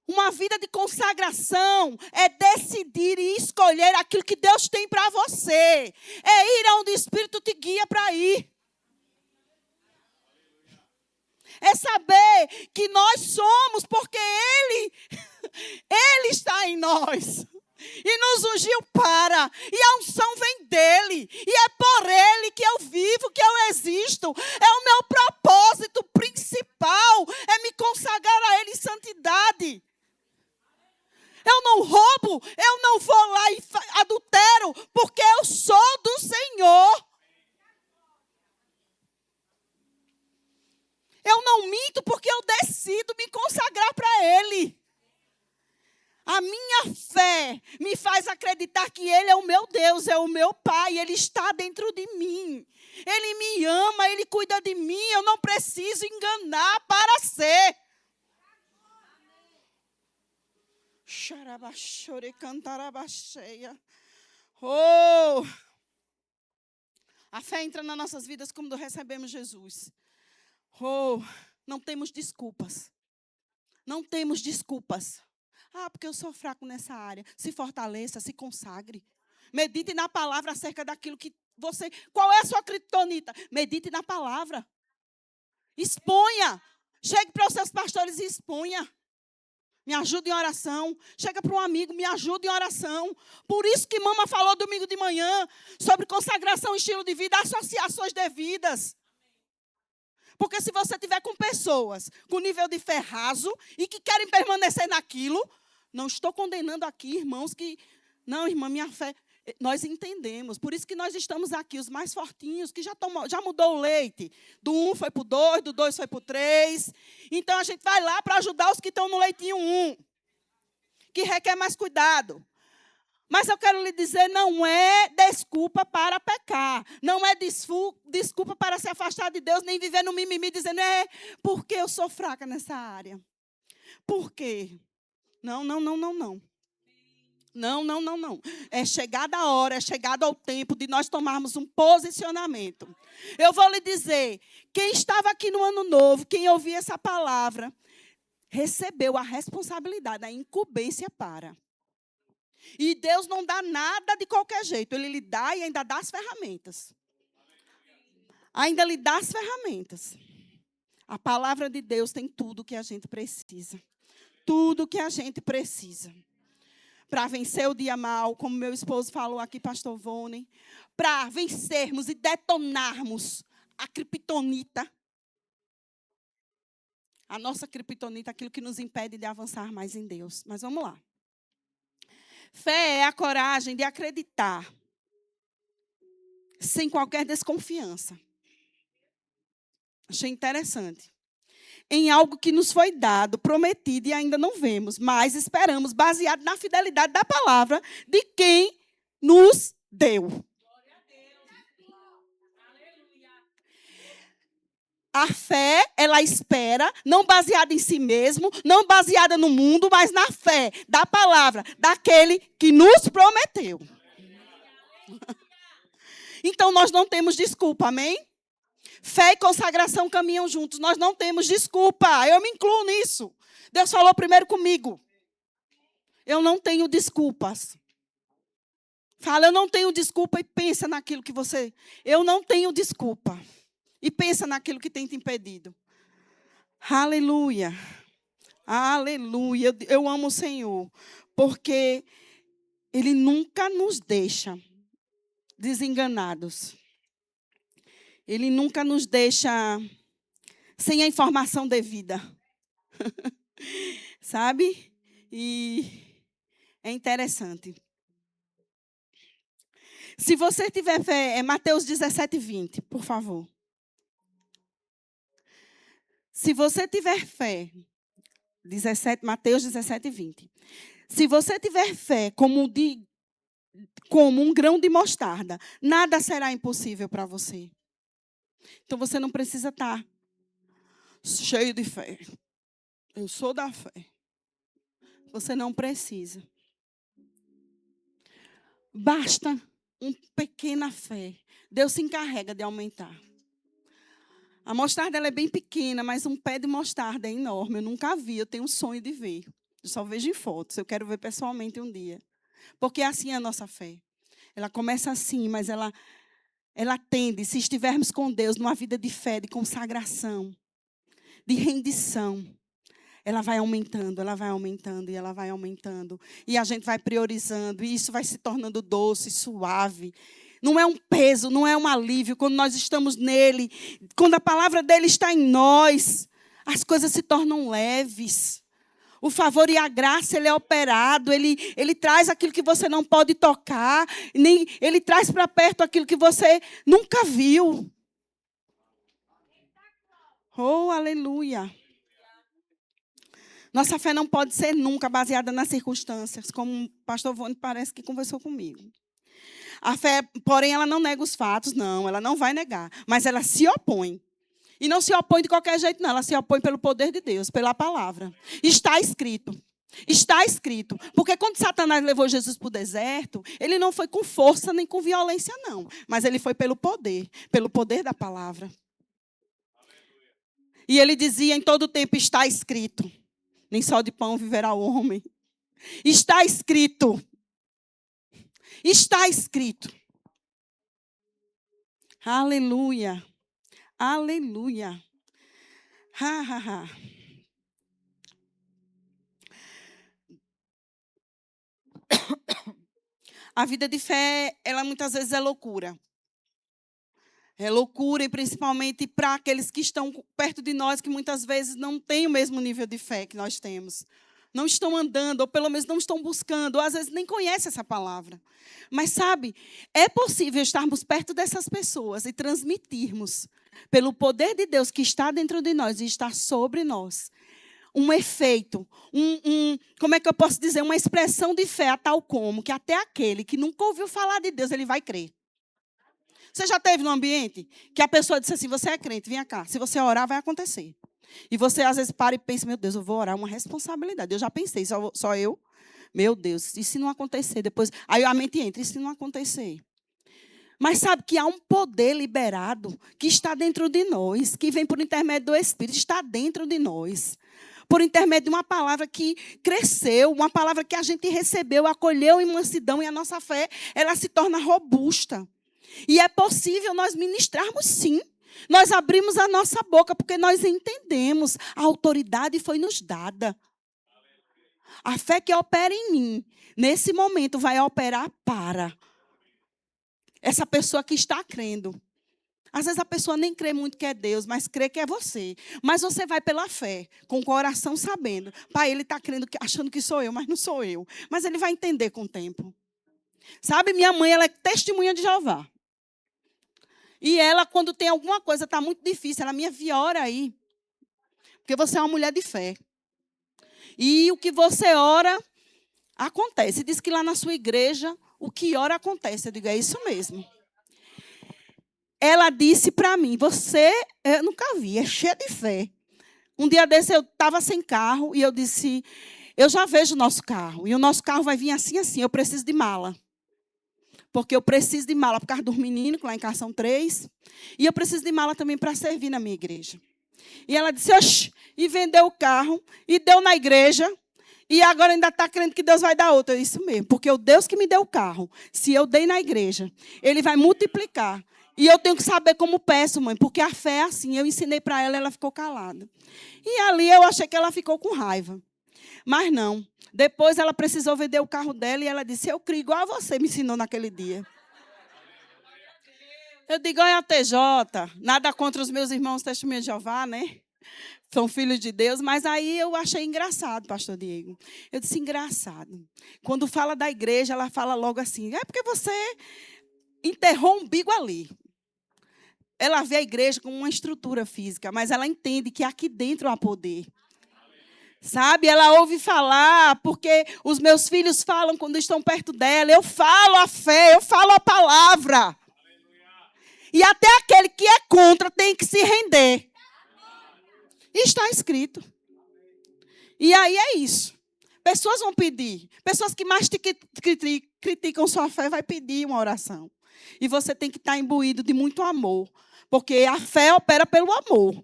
Uma vida de consagração é decidir e escolher aquilo que Deus tem para você. É ir aonde o Espírito te guia para ir. É saber que nós somos porque Ele está em nós. E nos ungiu para. E a unção vem dEle. E é por Ele que eu vivo, que eu existo. É o meu propósito principal. É me consagrar a Ele em santidade. Eu não roubo, eu não vou lá e adultero, porque eu sou do Senhor. Eu não minto porque eu decido me consagrar para Ele. A minha fé me faz acreditar que Ele é o meu Deus, é o meu Pai, Ele está dentro de mim. Ele me ama, Ele cuida de mim, eu não preciso enganar para ser. Oh! A fé entra nas nossas vidas quando recebemos Jesus. Oh! Não temos desculpas. Não temos desculpas. Ah, porque eu sou fraco nessa área. Se fortaleça, se consagre. Medite na palavra acerca daquilo que você... Qual é a sua criptonita? Medite na palavra. Exponha. Chegue para os seus pastores e exponha. Me ajude em oração. Chega para um amigo, me ajude em oração. Por isso que mama falou domingo de manhã sobre consagração, estilo de vida, associações devidas. Porque se você tiver com pessoas com nível de fé raso e que querem permanecer naquilo, não estou condenando aqui, irmãos, que... Não, irmã, minha fé... Nós entendemos. Por isso que nós estamos aqui, os mais fortinhos, que já mudou o leite. Do 1 foi para o 2, do 2 foi para o 3. Então, a gente vai lá para ajudar os que estão no leitinho 1, que requer mais cuidado. Mas eu quero lhe dizer, não é desculpa para pecar. Não é desculpa para se afastar de Deus, nem viver no mimimi, dizendo, porque eu sou fraca nessa área. Por quê? Não. Não. É chegada a hora, é chegado ao tempo de nós tomarmos um posicionamento. Eu vou lhe dizer, quem estava aqui no ano novo, quem ouvia essa palavra, recebeu a responsabilidade, a incumbência para. E Deus não dá nada de qualquer jeito. Ele lhe dá e ainda dá as ferramentas. Ainda lhe dá as ferramentas. A palavra de Deus tem tudo que a gente precisa. Tudo que a gente precisa. Para vencer o dia mal, como meu esposo falou aqui, pastor Vone. Para vencermos e detonarmos a criptonita. A nossa criptonita, aquilo que nos impede de avançar mais em Deus. Mas vamos lá. Fé é a coragem de acreditar, sem qualquer desconfiança. Achei interessante. Em algo que nos foi dado, prometido e ainda não vemos, mas esperamos, baseado na fidelidade da palavra de quem nos deu. A fé, ela espera, não baseada em si mesmo, não baseada no mundo, mas na fé da palavra, daquele que nos prometeu. Então, nós não temos desculpa, amém? Fé e consagração caminham juntos. Nós não temos desculpa. Eu me incluo nisso. Deus falou primeiro comigo. Eu não tenho desculpas. Fala, eu não tenho desculpa e pensa naquilo que você... Eu não tenho desculpa. E pensa naquilo que tem te impedido. Aleluia. Aleluia. Eu amo o Senhor. Porque Ele nunca nos deixa desenganados. Ele nunca nos deixa sem a informação devida. Sabe? E é interessante. Se você tiver fé, é Mateus 17:20, por favor. Se você tiver fé, Mateus 17:20. Se você tiver fé como um grão de mostarda, nada será impossível para você. Então você não precisa estar cheio de fé. Eu sou da fé. Você não precisa. Basta uma pequena fé. Deus se encarrega de aumentar. A mostarda ela é bem pequena, mas um pé de mostarda é enorme. Eu nunca vi, eu tenho um sonho de ver. Eu só vejo em fotos, eu quero ver pessoalmente um dia. Porque assim é a nossa fé. Ela começa assim, mas ela tende, se estivermos com Deus, numa vida de fé, de consagração, de rendição, ela vai aumentando, ela vai aumentando e ela vai aumentando. E a gente vai priorizando, e isso vai se tornando doce, suave. Não é um peso, não é um alívio. Quando nós estamos nele, quando a palavra dele está em nós, as coisas se tornam leves. O favor e a graça, ele é operado, ele traz aquilo que você não pode tocar, ele traz para perto aquilo que você nunca viu. Oh, aleluia. Nossa fé não pode ser nunca baseada nas circunstâncias, como o pastor Vone parece que conversou comigo. A fé, porém, ela não nega os fatos, não, ela não vai negar, mas ela se opõe. E não se opõe de qualquer jeito, não. Ela se opõe pelo poder de Deus, pela palavra. Está escrito. Está escrito. Porque quando Satanás levou Jesus para o deserto, ele não foi com força nem com violência, não. Mas ele foi pelo poder da palavra. E ele dizia em todo tempo, está escrito. Nem só de pão viverá o homem. Está escrito. Está escrito. Aleluia. Aleluia. Ha, ha, ha. A vida de fé, ela muitas vezes é loucura. É loucura, e principalmente para aqueles que estão perto de nós, que muitas vezes não têm o mesmo nível de fé que nós temos. Não estão andando, ou pelo menos não estão buscando, ou às vezes nem conhecem essa palavra. Mas sabe, é possível estarmos perto dessas pessoas e transmitirmos, pelo poder de Deus que está dentro de nós e está sobre nós, um efeito, como é que eu posso dizer, uma expressão de fé, tal como que até aquele que nunca ouviu falar de Deus, ele vai crer. Você já esteve num ambiente que a pessoa disse assim, você é crente, vem cá, se você orar vai acontecer. E você às vezes para e pensa, meu Deus, eu vou orar, uma responsabilidade. Eu já pensei, só eu, meu Deus, e se não acontecer depois? Aí a mente entra, e se não acontecer? Mas sabe que há um poder liberado que está dentro de nós, que vem por intermédio do Espírito, está dentro de nós. Por intermédio de uma palavra que cresceu, uma palavra que a gente recebeu, acolheu em mansidão, e a nossa fé, ela se torna robusta. E é possível nós ministrarmos sim. Nós abrimos a nossa boca, porque nós entendemos, a autoridade foi nos dada. A fé que opera em mim, nesse momento, vai operar para essa pessoa que está crendo. Às vezes a pessoa nem crê muito que é Deus, mas crê que é você. Mas você vai pela fé, com o coração sabendo. Pai, ele está crendo, achando que sou eu, mas não sou eu. Mas ele vai entender com o tempo. Sabe, minha mãe, ela é testemunha de Jeová. E ela, quando tem alguma coisa, está muito difícil, ela, minha filha, ora aí. Porque você é uma mulher de fé. E o que você ora, acontece. Diz que lá na sua igreja, o que ora acontece. Eu digo, é isso mesmo. Ela disse para mim, eu nunca vi, é cheia de fé. Um dia desse eu estava sem carro e eu disse, eu já vejo o nosso carro. E o nosso carro vai vir assim, assim, eu preciso de mala. porque eu preciso de mala por causa dos meninos, lá em casa são 3. E eu preciso de mala também para servir na minha igreja. E ela disse, oxe, e vendeu o carro, e deu na igreja, e agora ainda está crendo que Deus vai dar outra. Eu disse, isso mesmo, porque o Deus que me deu o carro, se eu dei na igreja, Ele vai multiplicar. E eu tenho que saber como peço, mãe, porque a fé é assim. Eu ensinei para ela, ela ficou calada. E ali eu achei que ela ficou com raiva. Mas não. Depois ela precisou vender o carro dela e ela disse, eu crio igual a você me ensinou naquele dia. Eu digo, olha, TJ, nada contra os meus irmãos Testemunha de Jeová, né? São filhos de Deus, mas aí eu achei engraçado, pastor Diego. Eu disse, engraçado. Quando fala da igreja, ela fala logo assim, é porque você enterrou o umbigo ali. Ela vê a igreja como uma estrutura física, mas ela entende que aqui dentro há poder. Sabe, ela ouve falar, porque os meus filhos falam quando estão perto dela. Eu falo a fé, eu falo a palavra. E até aquele que é contra tem que se render. E está escrito. E aí é isso. Pessoas vão pedir. Pessoas que mais te criticam sua fé vai pedir uma oração. E você tem que estar imbuído de muito amor. Porque a fé opera pelo amor.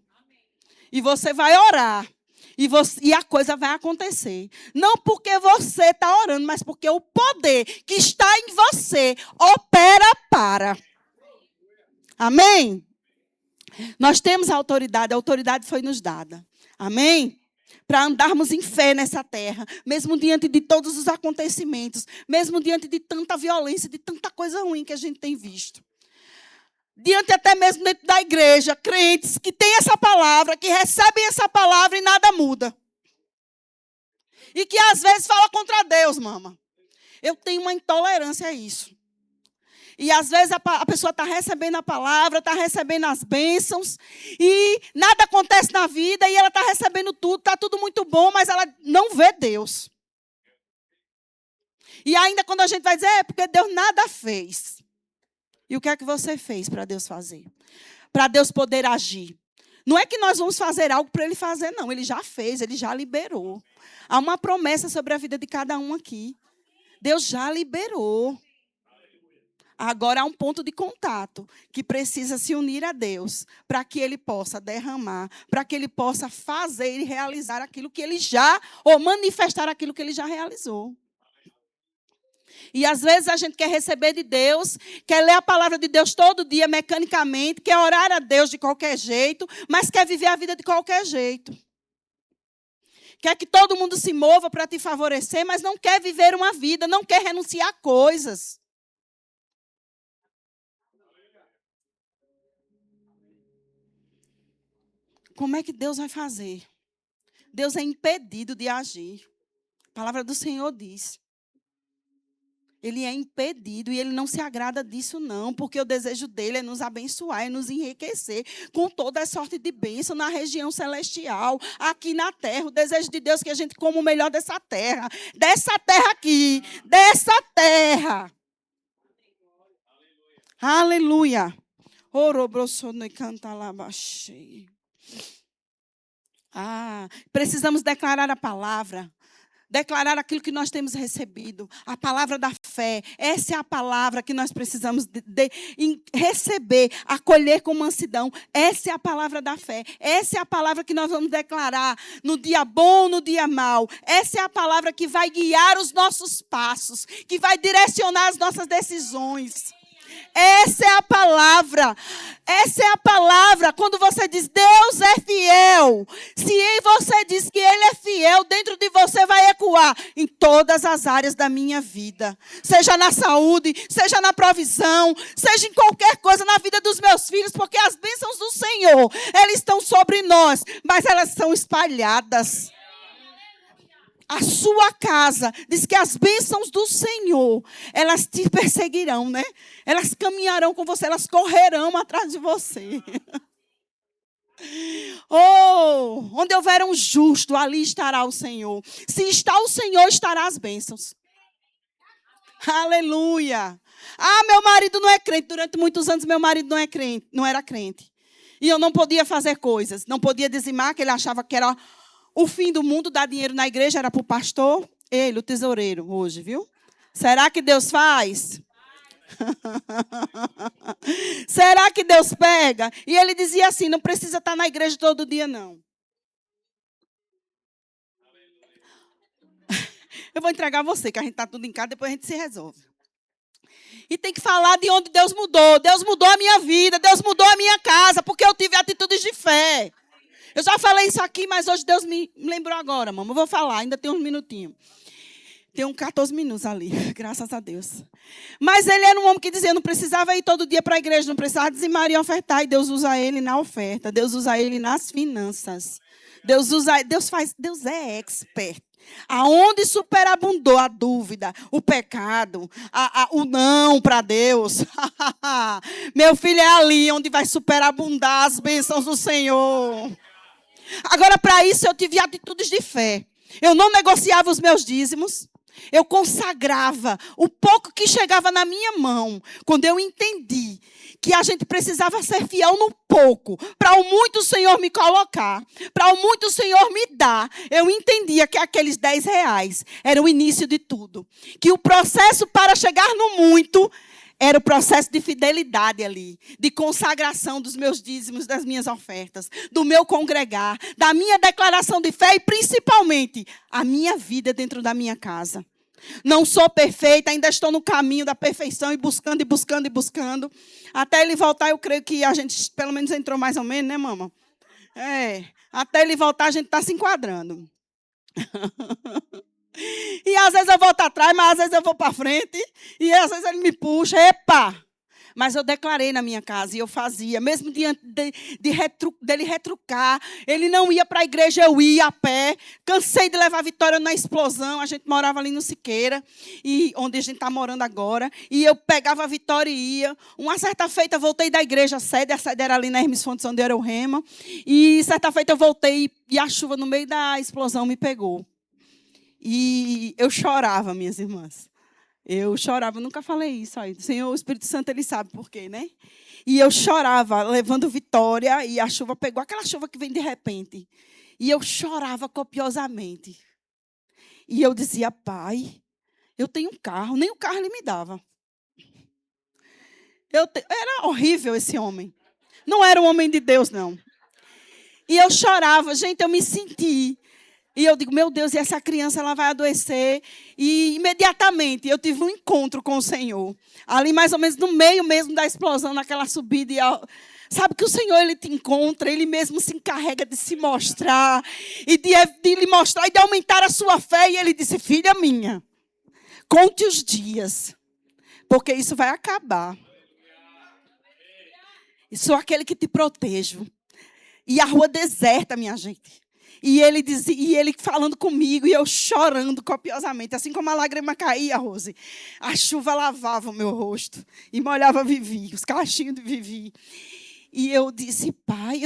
E você vai orar. E a coisa vai acontecer. Não porque você está orando, mas porque o poder que está em você opera para. Amém? Nós temos a autoridade foi nos dada. Amém? Para andarmos em fé nessa terra, mesmo diante de todos os acontecimentos, mesmo diante de tanta violência, de tanta coisa ruim que a gente tem visto. Diante até mesmo dentro da igreja, crentes que têm essa palavra, que recebem essa palavra e nada muda. E que às vezes fala contra Deus, mama. Eu tenho uma intolerância a isso. E às vezes a pessoa está recebendo a palavra, está recebendo as bênçãos, e nada acontece na vida, e ela está recebendo tudo, está tudo muito bom, mas ela não vê Deus. E ainda quando a gente vai dizer, é porque Deus nada fez. E o que é que você fez para Deus fazer? Para Deus poder agir. Não é que nós vamos fazer algo para Ele fazer, não. Ele já fez, Ele já liberou. Há uma promessa sobre a vida de cada um aqui. Deus já liberou. Agora há um ponto de contato que precisa se unir a Deus para que Ele possa derramar, para que Ele possa fazer e realizar aquilo que Ele já, ou manifestar aquilo que Ele já realizou. E às vezes a gente quer receber de Deus, quer ler a palavra de Deus todo dia mecanicamente, quer orar a Deus de qualquer jeito, mas quer viver a vida de qualquer jeito. Quer que todo mundo se mova para te favorecer, mas não quer viver uma vida, não quer renunciar a coisas. Como é que Deus vai fazer? Deus é impedido de agir. A palavra do Senhor diz. Ele é impedido e Ele não se agrada disso não, porque o desejo dEle é nos abençoar, é nos enriquecer com toda a sorte de bênção na região celestial, aqui na terra. O desejo de Deus é que a gente coma o melhor dessa terra aqui, dessa terra. Aleluia. Precisamos declarar a palavra. Declarar aquilo que nós temos recebido. A palavra da fé. Essa é a palavra que nós precisamos receber, acolher com mansidão. Essa é a palavra da fé. Essa é a palavra que nós vamos declarar no dia bom, no dia mau. Essa é a palavra que vai guiar os nossos passos, que vai direcionar as nossas decisões. Essa é a palavra. Essa é a palavra. Quando você diz Deus é fiel. Se você diz que Ele é fiel, dentro de você vai ecoar em todas as áreas da minha vida. Seja na saúde, seja na provisão, seja em qualquer coisa na vida dos meus filhos. Porque as bênçãos do Senhor, elas estão sobre nós, mas elas são espalhadas. A sua casa, diz que as bênçãos do Senhor, elas te perseguirão, né? Elas caminharão com você, elas correrão atrás de você. Oh, onde houver um justo, ali estará o Senhor. Se está o Senhor, estará as bênçãos. Aleluia. Ah, meu marido não é crente. Durante muitos anos, meu marido não é crente, não era crente. E eu não podia fazer coisas. Não podia dizimar, que ele achava que era o fim do mundo. Dar dinheiro na igreja era para o pastor. Ele, o tesoureiro, hoje, viu? Será que Deus faz? Será que Deus pega? E ele dizia assim, não precisa estar na igreja todo dia, não. Eu vou entregar você, que a gente está tudo em casa, depois a gente se resolve. E tem que falar de onde Deus mudou. Deus mudou a minha vida, Deus mudou a minha casa, porque eu tive atitudes de fé. Eu já falei isso aqui, mas hoje Deus me lembrou agora, mamãe. Eu vou falar, ainda tem uns minutinhos. Tem uns 14 minutos ali, graças a Deus. Mas ele era um homem que dizia, eu não precisava ir todo dia para a igreja, não precisava dizimar e ofertar. E Deus usa ele na oferta, Deus usa ele nas finanças. Deus é expert. Aonde superabundou a dúvida, o pecado, o não para Deus. Meu filho, é ali onde vai superabundar as bênçãos do Senhor. Agora, para isso, eu tive atitudes de fé. Eu não negociava os meus dízimos. Eu consagrava o pouco que chegava na minha mão. Quando eu entendi que a gente precisava ser fiel no pouco, para o muito o Senhor me colocar, para o muito o Senhor me dar, eu entendia que aqueles R$10 era o início de tudo. Que o processo para chegar no muito era o processo de fidelidade ali, de consagração dos meus dízimos, das minhas ofertas, do meu congregar, da minha declaração de fé e, principalmente, a minha vida dentro da minha casa. Não sou perfeita, ainda estou no caminho da perfeição e buscando, e buscando, e buscando. Até ele voltar, eu creio que a gente, pelo menos, entrou mais ou menos, né, mamãe? Até ele voltar, a gente está se enquadrando. E às vezes eu volto atrás, mas às vezes eu vou para frente. E às vezes ele me puxa. Epa! Mas eu declarei na minha casa e eu fazia. Mesmo diante dele retrucar. Ele não ia para a igreja, eu ia a pé. Cansei de levar a Vitória na explosão. A gente morava ali no Siqueira, onde a gente está morando agora. E eu pegava a Vitória e ia. Uma certa feita eu voltei da igreja, a sede era ali na Hermes Fontes, onde era o Rema. E certa feita eu voltei e a chuva no meio da explosão me pegou. E eu chorava, minhas irmãs. Eu chorava, nunca falei isso aí. O Senhor, o Espírito Santo, Ele sabe por quê, né? E eu chorava, levando Vitória, e a chuva pegou, aquela chuva que vem de repente. E eu chorava copiosamente. E eu dizia, pai, eu tenho um carro, nem o carro ele me dava. Era horrível esse homem. Não era um homem de Deus, não. E eu chorava, gente, eu me senti. E eu digo, meu Deus, e essa criança ela vai adoecer. E imediatamente eu tive um encontro com o Senhor. Ali mais ou menos no meio mesmo da explosão, naquela subida. Sabe que o Senhor, Ele te encontra, Ele mesmo se encarrega de se mostrar. E de lhe mostrar e de aumentar a sua fé. E Ele disse, filha minha, conte os dias, porque isso vai acabar. E sou aquele que te protejo. E a rua deserta, minha gente. E ele falando comigo, e eu chorando copiosamente. Assim como a lágrima caía, Rose, a chuva lavava o meu rosto. E molhava Vivi, os cachinhos de Vivi. E eu disse, pai,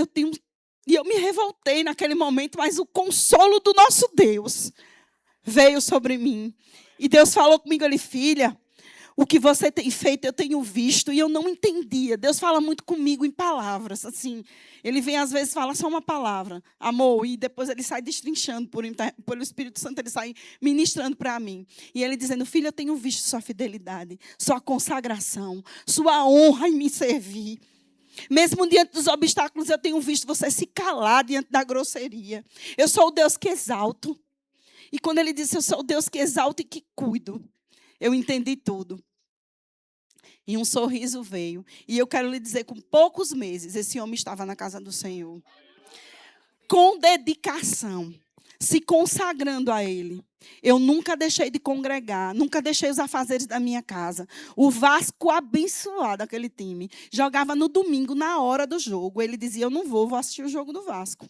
E eu me revoltei naquele momento, mas o consolo do nosso Deus veio sobre mim. E Deus falou comigo ali, filha, o que você tem feito eu tenho visto e eu não entendia. Deus fala muito comigo em palavras, assim. Ele vem às vezes fala só uma palavra, amor, e depois ele sai destrinchando pelo Espírito Santo, ele sai ministrando para mim. E ele dizendo, filha, eu tenho visto sua fidelidade, sua consagração, sua honra em me servir. Mesmo diante dos obstáculos, eu tenho visto você se calar diante da grosseria. Eu sou o Deus que exalto. E quando ele disse, eu sou o Deus que exalto e que cuido, eu entendi tudo. E um sorriso veio. E eu quero lhe dizer, com poucos meses, esse homem estava na casa do Senhor. Com dedicação, se consagrando a Ele. Eu nunca deixei de congregar, nunca deixei os afazeres da minha casa. O Vasco abençoado, aquele time, jogava no domingo, na hora do jogo. Ele dizia, eu não vou assistir o jogo do Vasco.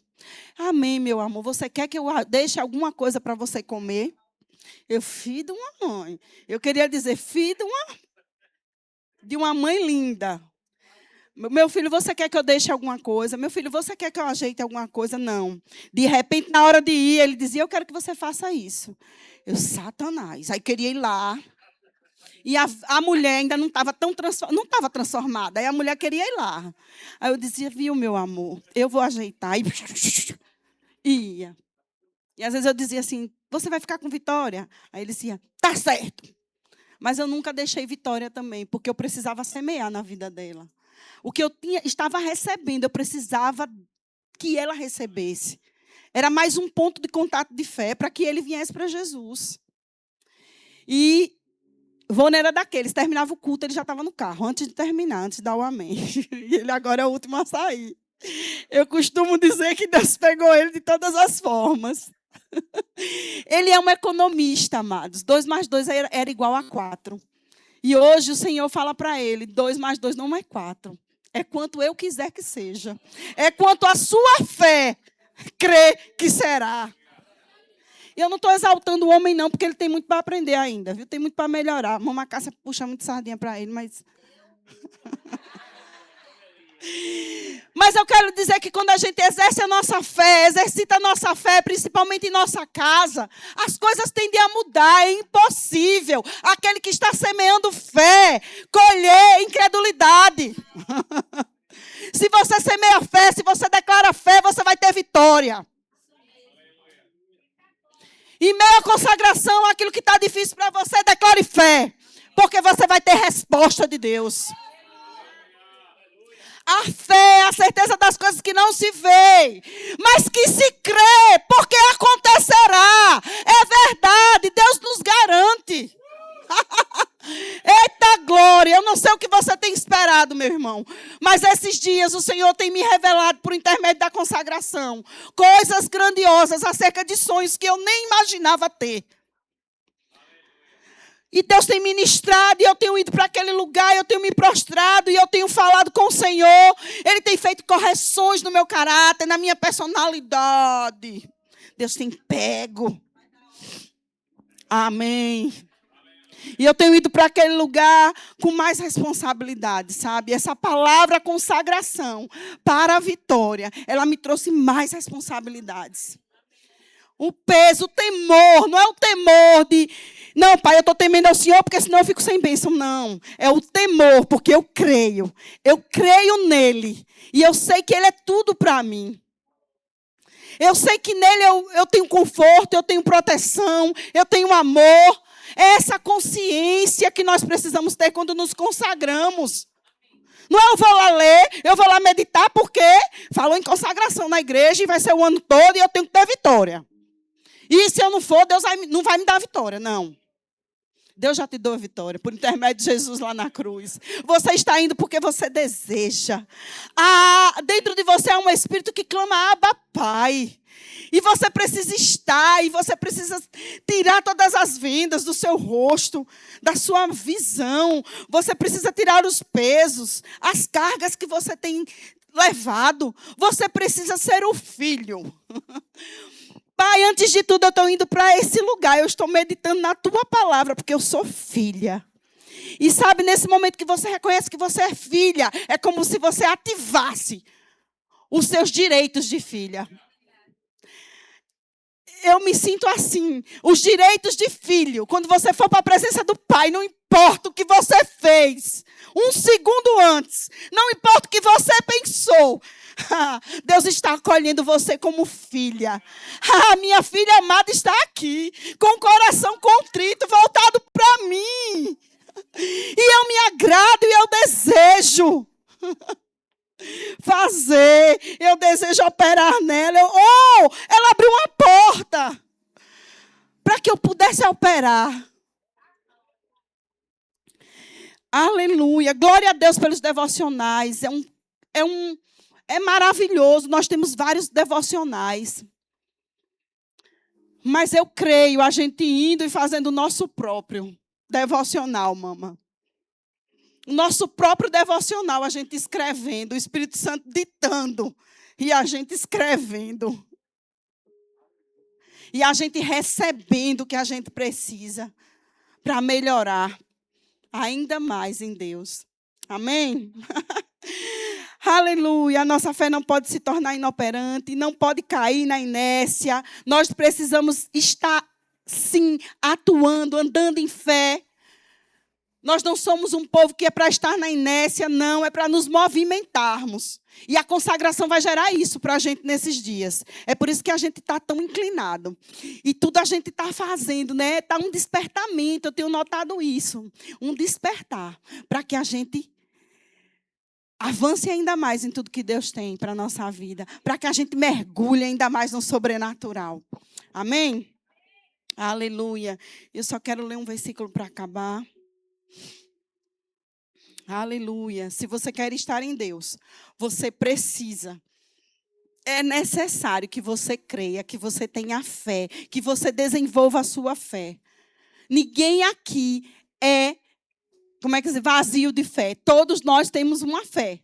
Amém, meu amor. Você quer que eu deixe alguma coisa para você comer? Eu, filho de uma mãe. Eu queria dizer, filho de uma mãe linda. Meu filho, você quer que eu deixe alguma coisa? Meu filho, você quer que eu ajeite alguma coisa? Não. De repente, na hora de ir, ele dizia, eu quero que você faça isso. Eu, Satanás. Aí queria ir lá. E a mulher ainda não estava transformada. Aí a mulher queria ir lá. Aí eu dizia, viu, meu amor, eu vou ajeitar. E ia. E às vezes eu dizia assim, você vai ficar com Vitória? Aí ele dizia, tá certo. Mas eu nunca deixei Vitória também, porque eu precisava semear na vida dela. O que eu estava recebendo, eu precisava que ela recebesse. Era mais um ponto de contato de fé para que ele viesse para Jesus. E Vônia era daqueles, terminava o culto, ele já estava no carro, antes de terminar, antes de dar o amém. E ele agora é o último a sair. Eu costumo dizer que Deus pegou ele de todas as formas. Ele é um economista, amados. 2 mais 2 era igual a 4. E hoje o Senhor fala para ele, 2 mais 2 não é 4. É quanto eu quiser que seja. É quanto a sua fé crê que será. Eu não estou exaltando o homem, não, porque ele tem muito para aprender ainda, viu? Tem muito para melhorar. Mamãe Cássia puxa muito sardinha para ele, mas... Mas eu quero dizer que quando a gente exerce a nossa fé, exercita a nossa fé, principalmente em nossa casa, as coisas tendem a mudar, é impossível. Aquele que está semeando fé, colher incredulidade. Se você semeia fé, se você declara fé, você vai ter vitória. Em meio à consagração, aquilo que está difícil para você, declare fé. Porque você vai ter resposta de Deus. A fé é a certeza das coisas que não se vê, mas que se crê, porque acontecerá. É verdade, Deus nos garante. Eita glória, eu não sei o que você tem esperado, meu irmão, mas esses dias o Senhor tem me revelado por intermédio da consagração coisas grandiosas acerca de sonhos que eu nem imaginava ter. E Deus tem ministrado, e eu tenho ido para aquele lugar, eu tenho me prostrado, e eu tenho falado com o Senhor. Ele tem feito correções no meu caráter, na minha personalidade. Deus tem pego. Amém. E eu tenho ido para aquele lugar com mais responsabilidade, sabe? Essa palavra consagração para a vitória, ela me trouxe mais responsabilidades. O peso, o temor, não é o temor de... Não, pai, eu estou temendo ao Senhor porque senão eu fico sem bênção. Não, é o temor, porque eu creio. Eu creio nele. E eu sei que ele é tudo para mim. Eu sei que nele eu tenho conforto, eu tenho proteção, eu tenho amor. É essa consciência que nós precisamos ter quando nos consagramos. Não é eu vou lá ler, eu vou lá meditar, porque falou em consagração na igreja e vai ser o ano todo e eu tenho que ter vitória. E se eu não for, Deus não vai me dar vitória, não. Deus já te deu a vitória, por intermédio de Jesus lá na cruz. Você está indo porque você deseja. Dentro de você há um espírito que clama, Abba, Pai. E você precisa estar, e você precisa tirar todas as vendas do seu rosto, da sua visão. Você precisa tirar os pesos, as cargas que você tem levado. Você precisa ser o filho. Pai, antes de tudo, eu estou indo para esse lugar. Eu estou meditando na tua palavra, porque eu sou filha. E sabe, nesse momento que você reconhece que você é filha, é como se você ativasse os seus direitos de filha. Eu me sinto assim, os direitos de filho. Quando você for para a presença do Pai, não importa o que você fez, um segundo antes, não importa o que você pensou, Deus está acolhendo você como filha. Minha filha amada está aqui, com o coração contrito, voltado para mim. E eu me agrado e eu desejo fazer, eu desejo operar nela. Ela abriu uma porta para que eu pudesse operar. Aleluia, glória a Deus pelos devocionais. É maravilhoso, nós temos vários devocionais. Mas eu creio, a gente indo e fazendo o nosso próprio devocional, mama. O nosso próprio devocional, a gente escrevendo, o Espírito Santo ditando, e a gente escrevendo. E a gente recebendo o que a gente precisa para melhorar ainda mais em Deus. Amém? Aleluia, a nossa fé não pode se tornar inoperante, não pode cair na inércia. Nós precisamos estar, sim, atuando, andando em fé. Nós não somos um povo que é para estar na inércia, não, é para nos movimentarmos. E a consagração vai gerar isso para a gente nesses dias. É por isso que a gente está tão inclinado. E tudo a gente está fazendo, né? Está um despertamento, eu tenho notado isso. Um despertar, para que a gente avance ainda mais em tudo que Deus tem para a nossa vida. Para que a gente mergulhe ainda mais no sobrenatural. Amém? Aleluia. Eu só quero ler um versículo para acabar. Aleluia. Se você quer estar em Deus, você precisa. É necessário que você creia, que você tenha fé, que você desenvolva a sua fé. Ninguém aqui é, vazio de fé. Todos nós temos uma fé.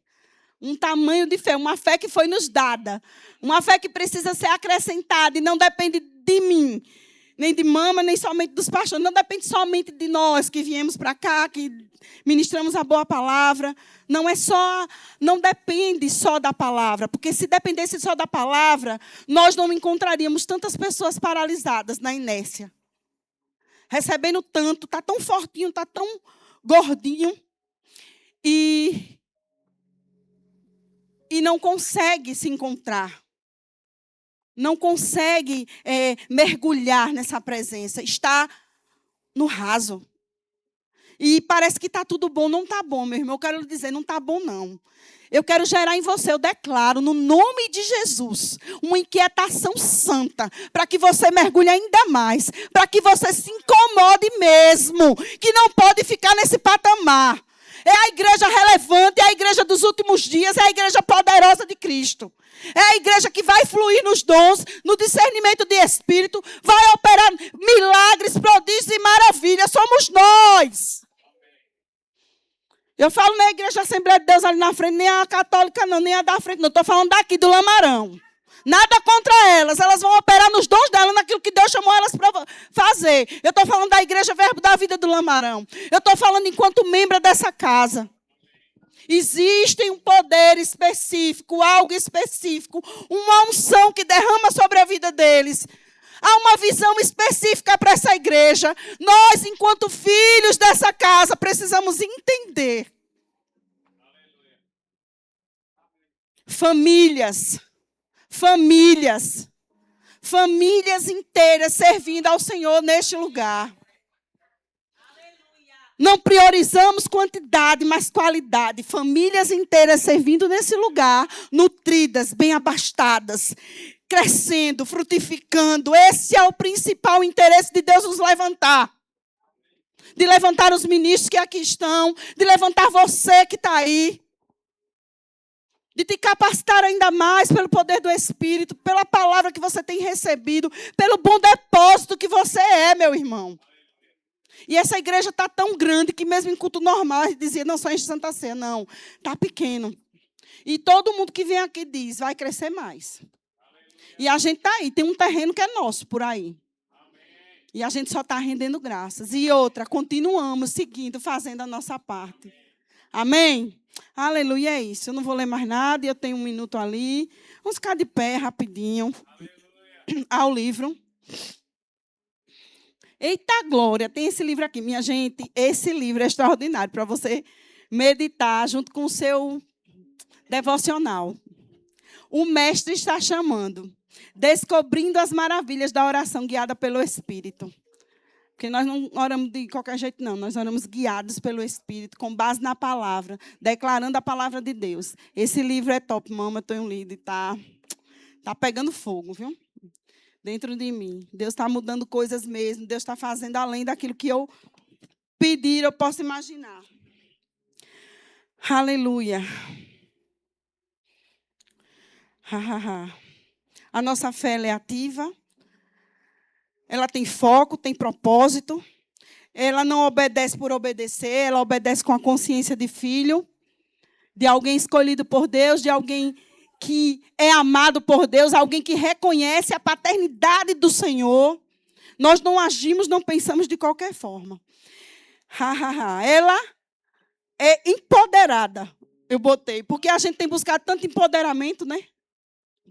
Um tamanho de fé, uma fé que foi nos dada. Uma fé que precisa ser acrescentada e não depende de mim. Nem de mama, nem somente dos pastores. Não depende somente de nós que viemos para cá, que ministramos a boa palavra. Não depende só da palavra. Porque se dependesse só da palavra, nós não encontraríamos tantas pessoas paralisadas na inércia. Recebendo tanto, está tão fortinho, está tão gordinho. E não consegue se encontrar. Não consegue mergulhar nessa presença. Está no raso. E parece que está tudo bom. Não está bom, meu irmão. Eu quero lhe dizer, não está bom, não. Eu quero gerar em você, eu declaro, no nome de Jesus, uma inquietação santa, para que você mergulhe ainda mais, para que você se incomode mesmo, que não pode ficar nesse patamar. É a igreja relevante, é a igreja dos últimos dias, é a igreja poderosa de Cristo. É a igreja que vai fluir nos dons, no discernimento de espírito, vai operar milagres, prodígios e maravilhas. Somos nós. Eu falo na igreja Assembleia de Deus ali na frente, nem a católica não, nem a da frente não. Estou falando daqui do Lamarão. Nada contra elas. Elas vão operar nos dons delas, naquilo que Deus chamou elas para fazer. Eu estou falando da igreja Verbo da Vida do Lamarão. Eu estou falando enquanto membro dessa casa. Existe um poder específico, algo específico, uma unção que derrama sobre a vida deles. Há uma visão específica para essa igreja. Nós, enquanto filhos dessa casa, precisamos entender. Famílias inteiras servindo ao Senhor neste lugar. Não priorizamos quantidade, mas qualidade. Famílias inteiras servindo nesse lugar, nutridas, bem abastadas, crescendo, frutificando. Esse é o principal interesse de Deus nos levantar. De levantar os ministros que aqui estão, de levantar você que está aí. De te capacitar ainda mais pelo poder do Espírito, pela palavra que você tem recebido, pelo bom depósito que você é, meu irmão. E essa igreja está tão grande que mesmo em culto normal, a gente dizia, não, só enche Santa Ceia. Não, está pequeno. E todo mundo que vem aqui diz, vai crescer mais. E a gente está aí, tem um terreno que é nosso por aí. E a gente só está rendendo graças. E outra, continuamos seguindo, fazendo a nossa parte. Amém? Aleluia, é isso. Eu não vou ler mais nada, eu tenho 1 minuto ali. Vamos ficar de pé rapidinho. Ao livro. Eita glória, tem esse livro aqui. Minha gente, esse livro é extraordinário para você meditar junto com o seu devocional. O mestre está chamando. Descobrindo as maravilhas da oração guiada pelo Espírito. Porque nós não oramos de qualquer jeito, não. Nós oramos guiados pelo Espírito, com base na palavra, declarando a palavra de Deus. Esse livro é top, mama. Eu tenho lido e tá pegando fogo, viu? Dentro de mim. Deus está mudando coisas mesmo. Deus está fazendo além daquilo que eu pedir, eu posso imaginar. Aleluia. A nossa fé ela é ativa. Ela tem foco, tem propósito. Ela não obedece por obedecer. Ela obedece com a consciência de filho. De alguém escolhido por Deus. De alguém que é amado por Deus. Alguém que reconhece a paternidade do Senhor. Nós não agimos, não pensamos de qualquer forma. Ela é empoderada. Eu botei. Porque a gente tem buscado tanto empoderamento, né?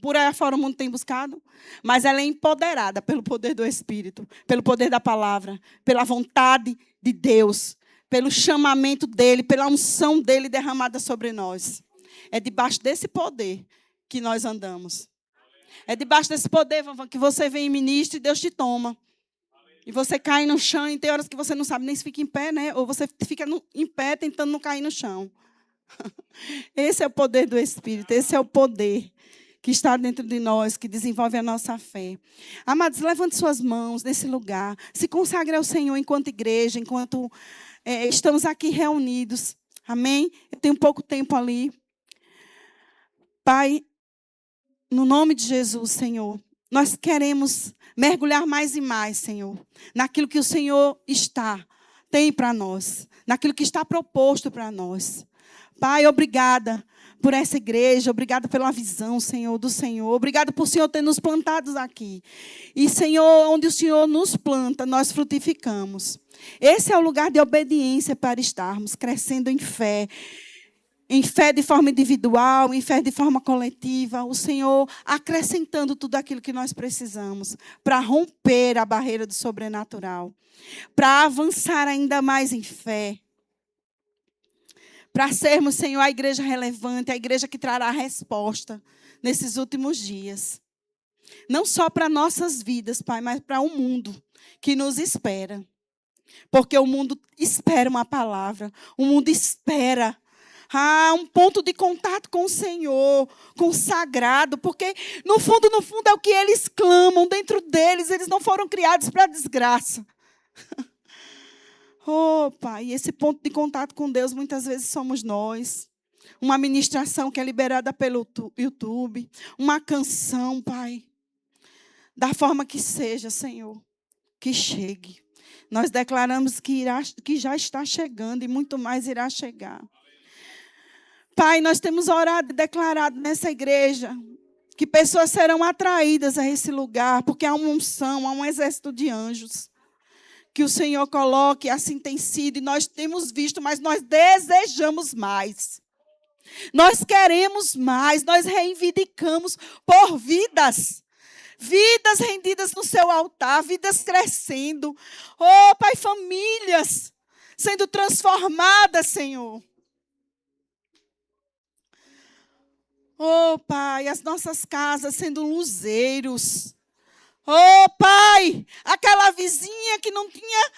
Por aí fora o mundo tem buscado. Mas ela é empoderada pelo poder do Espírito. Pelo poder da palavra. Pela vontade de Deus. pelo chamamento dele, pela unção dele derramada sobre nós. É debaixo desse poder que nós andamos. É debaixo desse poder, Vavã, que você vem e ministra e Deus te toma. E você cai no chão e tem horas que você não sabe nem se fica em pé, né? Ou você fica em pé tentando não cair no chão. Esse é o poder do Espírito, esse é o poder que está dentro de nós, que desenvolve a nossa fé. Amados, levante suas mãos nesse lugar. Se consagre ao Senhor enquanto igreja, enquanto estamos aqui reunidos. Amém? Eu tenho pouco tempo ali. Pai, no nome de Jesus, Senhor, nós queremos mergulhar mais e mais, Senhor, naquilo que o Senhor tem para nós, naquilo que está proposto para nós. Pai, obrigada por essa igreja, obrigada pela visão, Senhor, do Senhor. Obrigada por o Senhor ter nos plantado aqui. E, Senhor, onde o Senhor nos planta, nós frutificamos. Esse é o lugar de obediência para estarmos crescendo em fé de forma individual, em fé de forma coletiva. O Senhor acrescentando tudo aquilo que nós precisamos para romper a barreira do sobrenatural, para avançar ainda mais em fé. Para sermos, Senhor, a igreja relevante, a igreja que trará resposta nesses últimos dias. Não só para nossas vidas, Pai, mas para o mundo que nos espera. Porque o mundo espera uma palavra, o mundo espera um ponto de contato com o Senhor, consagrado. Porque, no fundo, é o que eles clamam dentro deles. Eles não foram criados para desgraça. Oh, Pai, esse ponto de contato com Deus muitas vezes somos nós. Uma ministração que é liberada pelo YouTube. Uma canção, Pai. Da forma que seja, Senhor. Que chegue. Nós declaramos que já está chegando e muito mais irá chegar. Pai, nós temos orado e declarado nessa igreja que pessoas serão atraídas a esse lugar, porque há uma unção, há um exército de anjos. Que o Senhor coloque, assim tem sido, e nós temos visto, mas nós desejamos mais. Nós queremos mais, nós reivindicamos por vidas. Vidas rendidas no seu altar, vidas crescendo. Oh, Pai, famílias sendo transformadas, Senhor. Oh, Pai, as nossas casas sendo luzeiros. Oh, Pai, aquela vizinha que não tinha,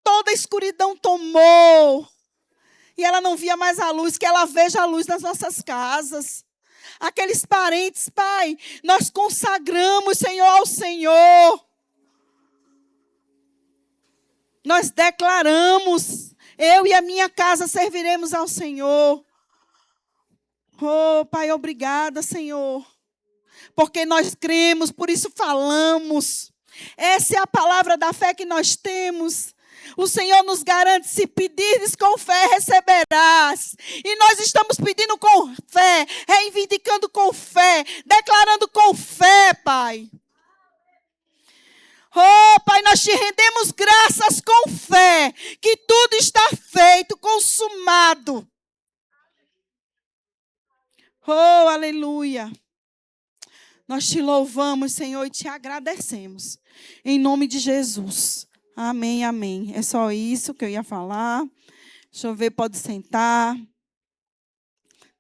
toda a escuridão tomou. E ela não via mais a luz, que ela veja a luz nas nossas casas. Aqueles parentes, Pai, nós consagramos, Senhor, ao Senhor. Nós declaramos, eu e a minha casa serviremos ao Senhor. Oh, Pai, obrigada, Senhor. Porque nós cremos, por isso falamos. Essa é a palavra da fé que nós temos. O Senhor nos garante, se pedires com fé, receberás. E nós estamos pedindo com fé, reivindicando com fé, declarando com fé, Pai. Oh, Pai, nós te rendemos graças com fé, que tudo está feito, consumado. Oh, aleluia. Nós te louvamos, Senhor, e te agradecemos. Em nome de Jesus. Amém, amém. É só isso que eu ia falar. Deixa eu ver, pode sentar.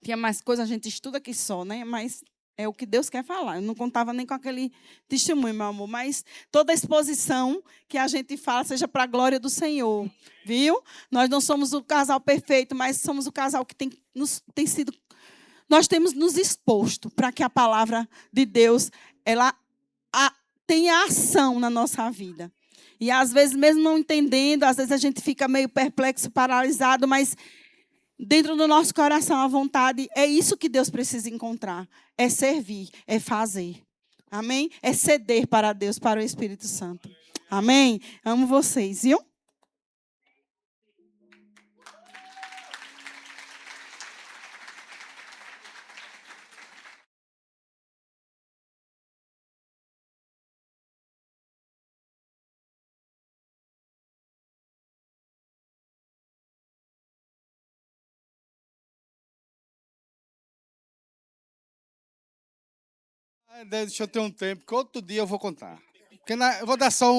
Tinha mais coisa, a gente estuda aqui só, né? Mas é o que Deus quer falar. Eu não contava nem com aquele testemunho, meu amor. Mas toda exposição que a gente fala seja para a glória do Senhor. Viu? Nós não somos o casal perfeito, mas somos o casal que tem sido... Nós temos nos exposto para que a palavra de Deus ela tenha ação na nossa vida. E às vezes, mesmo não entendendo, às vezes a gente fica meio perplexo, paralisado, mas dentro do nosso coração a vontade é isso que Deus precisa encontrar. É servir, é fazer. Amém? É ceder para Deus, para o Espírito Santo. Amém? Amo vocês, viu? Deixa eu ter um tempo, que outro dia eu vou contar. Eu vou dar só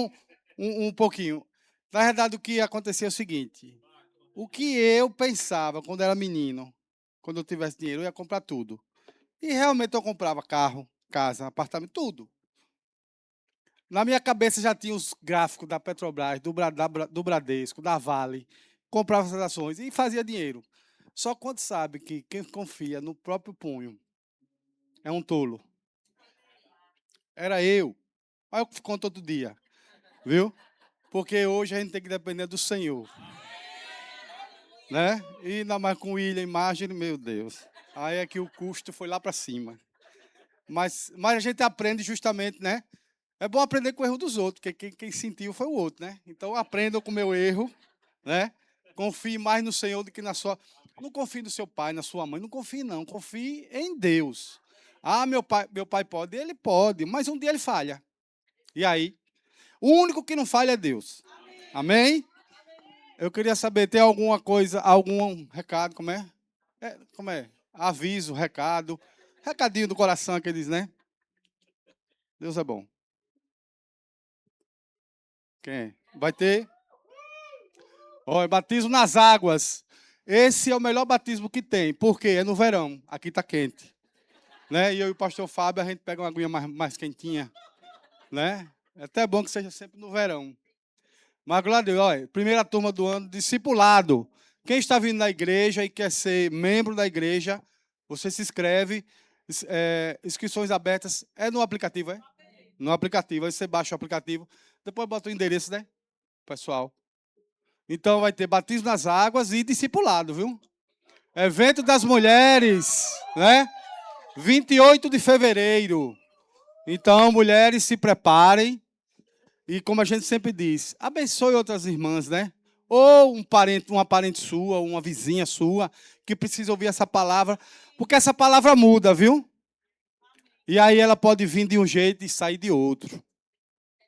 um pouquinho. Na verdade, o que acontecia é o seguinte. O que eu pensava quando era menino, quando eu tivesse dinheiro, eu ia comprar tudo. E realmente eu comprava carro, casa, apartamento, tudo. Na minha cabeça já tinha os gráficos da Petrobras, do Bradesco, da Vale. Comprava essas ações e fazia dinheiro. Só quando sabe que quem confia no próprio punho é um tolo. Era eu. Aí eu conto outro dia, viu? Porque hoje a gente tem que depender do Senhor. Né? E ainda mais com ilha, imagem, meu Deus. Aí é que o custo foi lá para cima. Mas a gente aprende justamente, né? É bom aprender com o erro dos outros, porque quem sentiu foi o outro, né? Então aprenda com o meu erro, né? Confie mais no Senhor do que na sua. Não confie no seu pai, na sua mãe, não confie não, confie em Deus. Ah, meu pai pode, ele pode, mas um dia ele falha. E aí? O único que não falha é Deus. Amém? Eu queria saber, tem alguma coisa, algum recado, como é? Como é? Aviso, recado. Recadinho do coração, aqueles, né? Deus é bom. Quem é? Vai ter? Olha, batismo nas águas. Esse é o melhor batismo que tem. Por quê? É no verão. Aqui está quente. Né? E eu e o pastor Fábio, a gente pega uma aguinha mais quentinha. Né? É até bom que seja sempre no verão. Mas, glória a Deus, olha, primeira turma do ano, discipulado. Quem está vindo na igreja e quer ser membro da igreja, você se inscreve. Inscrições abertas. É no aplicativo, é? No aplicativo. Aí você baixa o aplicativo. Depois bota o endereço, né? Pessoal. Então vai ter batismo nas águas e discipulado, viu? Evento das mulheres, né? 28 de fevereiro. Então, mulheres, se preparem. E como a gente sempre diz, abençoe outras irmãs, né? Ou uma parente sua, uma vizinha sua, que precisa ouvir essa palavra, porque essa palavra muda, viu? E aí ela pode vir de um jeito e sair de outro.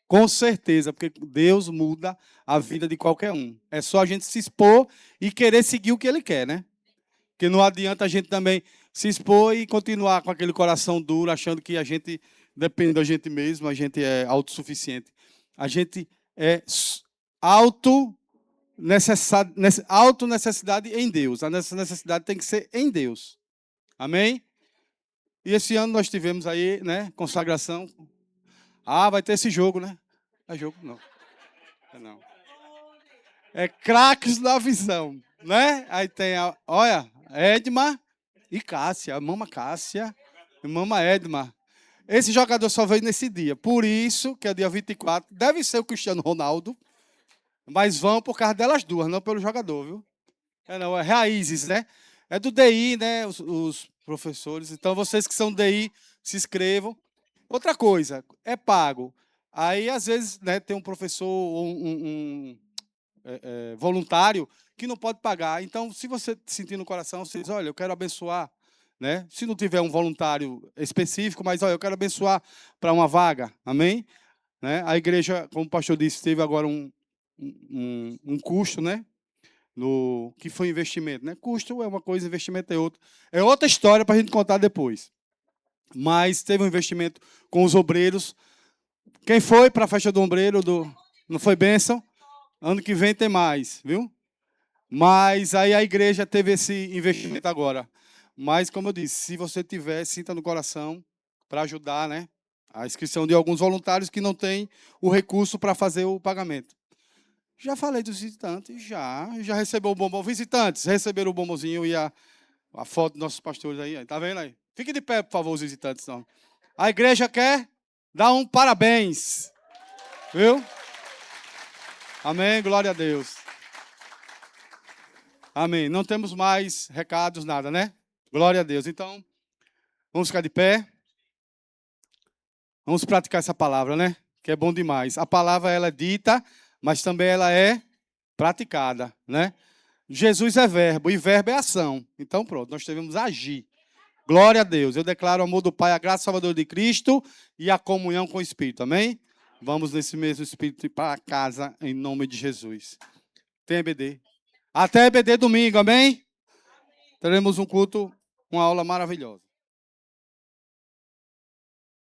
Com certeza, porque Deus muda a vida de qualquer um. É só a gente se expor e querer seguir o que Ele quer, né? Porque não adianta a gente também se expor e continuar com aquele coração duro, achando que a gente depende da gente mesmo, a gente é autossuficiente. A gente é auto-necessidade em Deus. A nossa necessidade tem que ser em Deus. Amém? E esse ano nós tivemos aí, né, consagração. Ah, vai ter esse jogo, né? É jogo? Não. Não. É craques da visão, né? Aí tem, olha, Edma e Cássia, a mama Cássia e mama Edma. Esse jogador só veio nesse dia. Por isso, que é dia 24, deve ser o Cristiano Ronaldo, mas vão por causa delas duas, não pelo jogador, viu? Não, é raízes, né? É do DI, né? Os professores. Então, vocês que são DI, se inscrevam. Outra coisa, é pago. Aí, às vezes, né, tem um professor ou um voluntário que não pode pagar. Então, se você sentir no coração, você diz, olha, eu quero abençoar. Né? Se não tiver um voluntário específico, mas olha, eu quero abençoar para uma vaga. Amém? Né? A igreja, como o pastor disse, teve agora um custo, né? Que foi investimento. Né? Custo é uma coisa, investimento é outra. É outra história para a gente contar depois. Mas teve um investimento com os obreiros. Quem foi para a festa do ombreiro? Não foi bênção? Ano que vem tem mais, viu? Mas aí a igreja teve esse investimento agora. Mas, como eu disse, se você tiver, sinta no coração para ajudar, né? A inscrição de alguns voluntários que não têm o recurso para fazer o pagamento. Já falei dos visitantes, já recebeu o bombom. Visitantes, receberam o bombonzinho e a foto dos nossos pastores aí. Tá vendo aí? Fique de pé, por favor, os visitantes. Não. A igreja quer dar um parabéns. Viu? Amém, glória a Deus. Amém. Não temos mais recados, nada, né? Glória a Deus. Então, vamos ficar de pé. Vamos praticar essa palavra, né? Que é bom demais. A palavra, ela é dita, mas também ela é praticada, né? Jesus é verbo e verbo é ação. Então, pronto, nós devemos agir. Glória a Deus. Eu declaro o amor do Pai, a graça do Salvador de Cristo e a comunhão com o Espírito. Amém? Vamos nesse mesmo Espírito ir para casa, em nome de Jesus. Tem EBD. Até EBD domingo, amém? Teremos um culto, uma aula maravilhosa.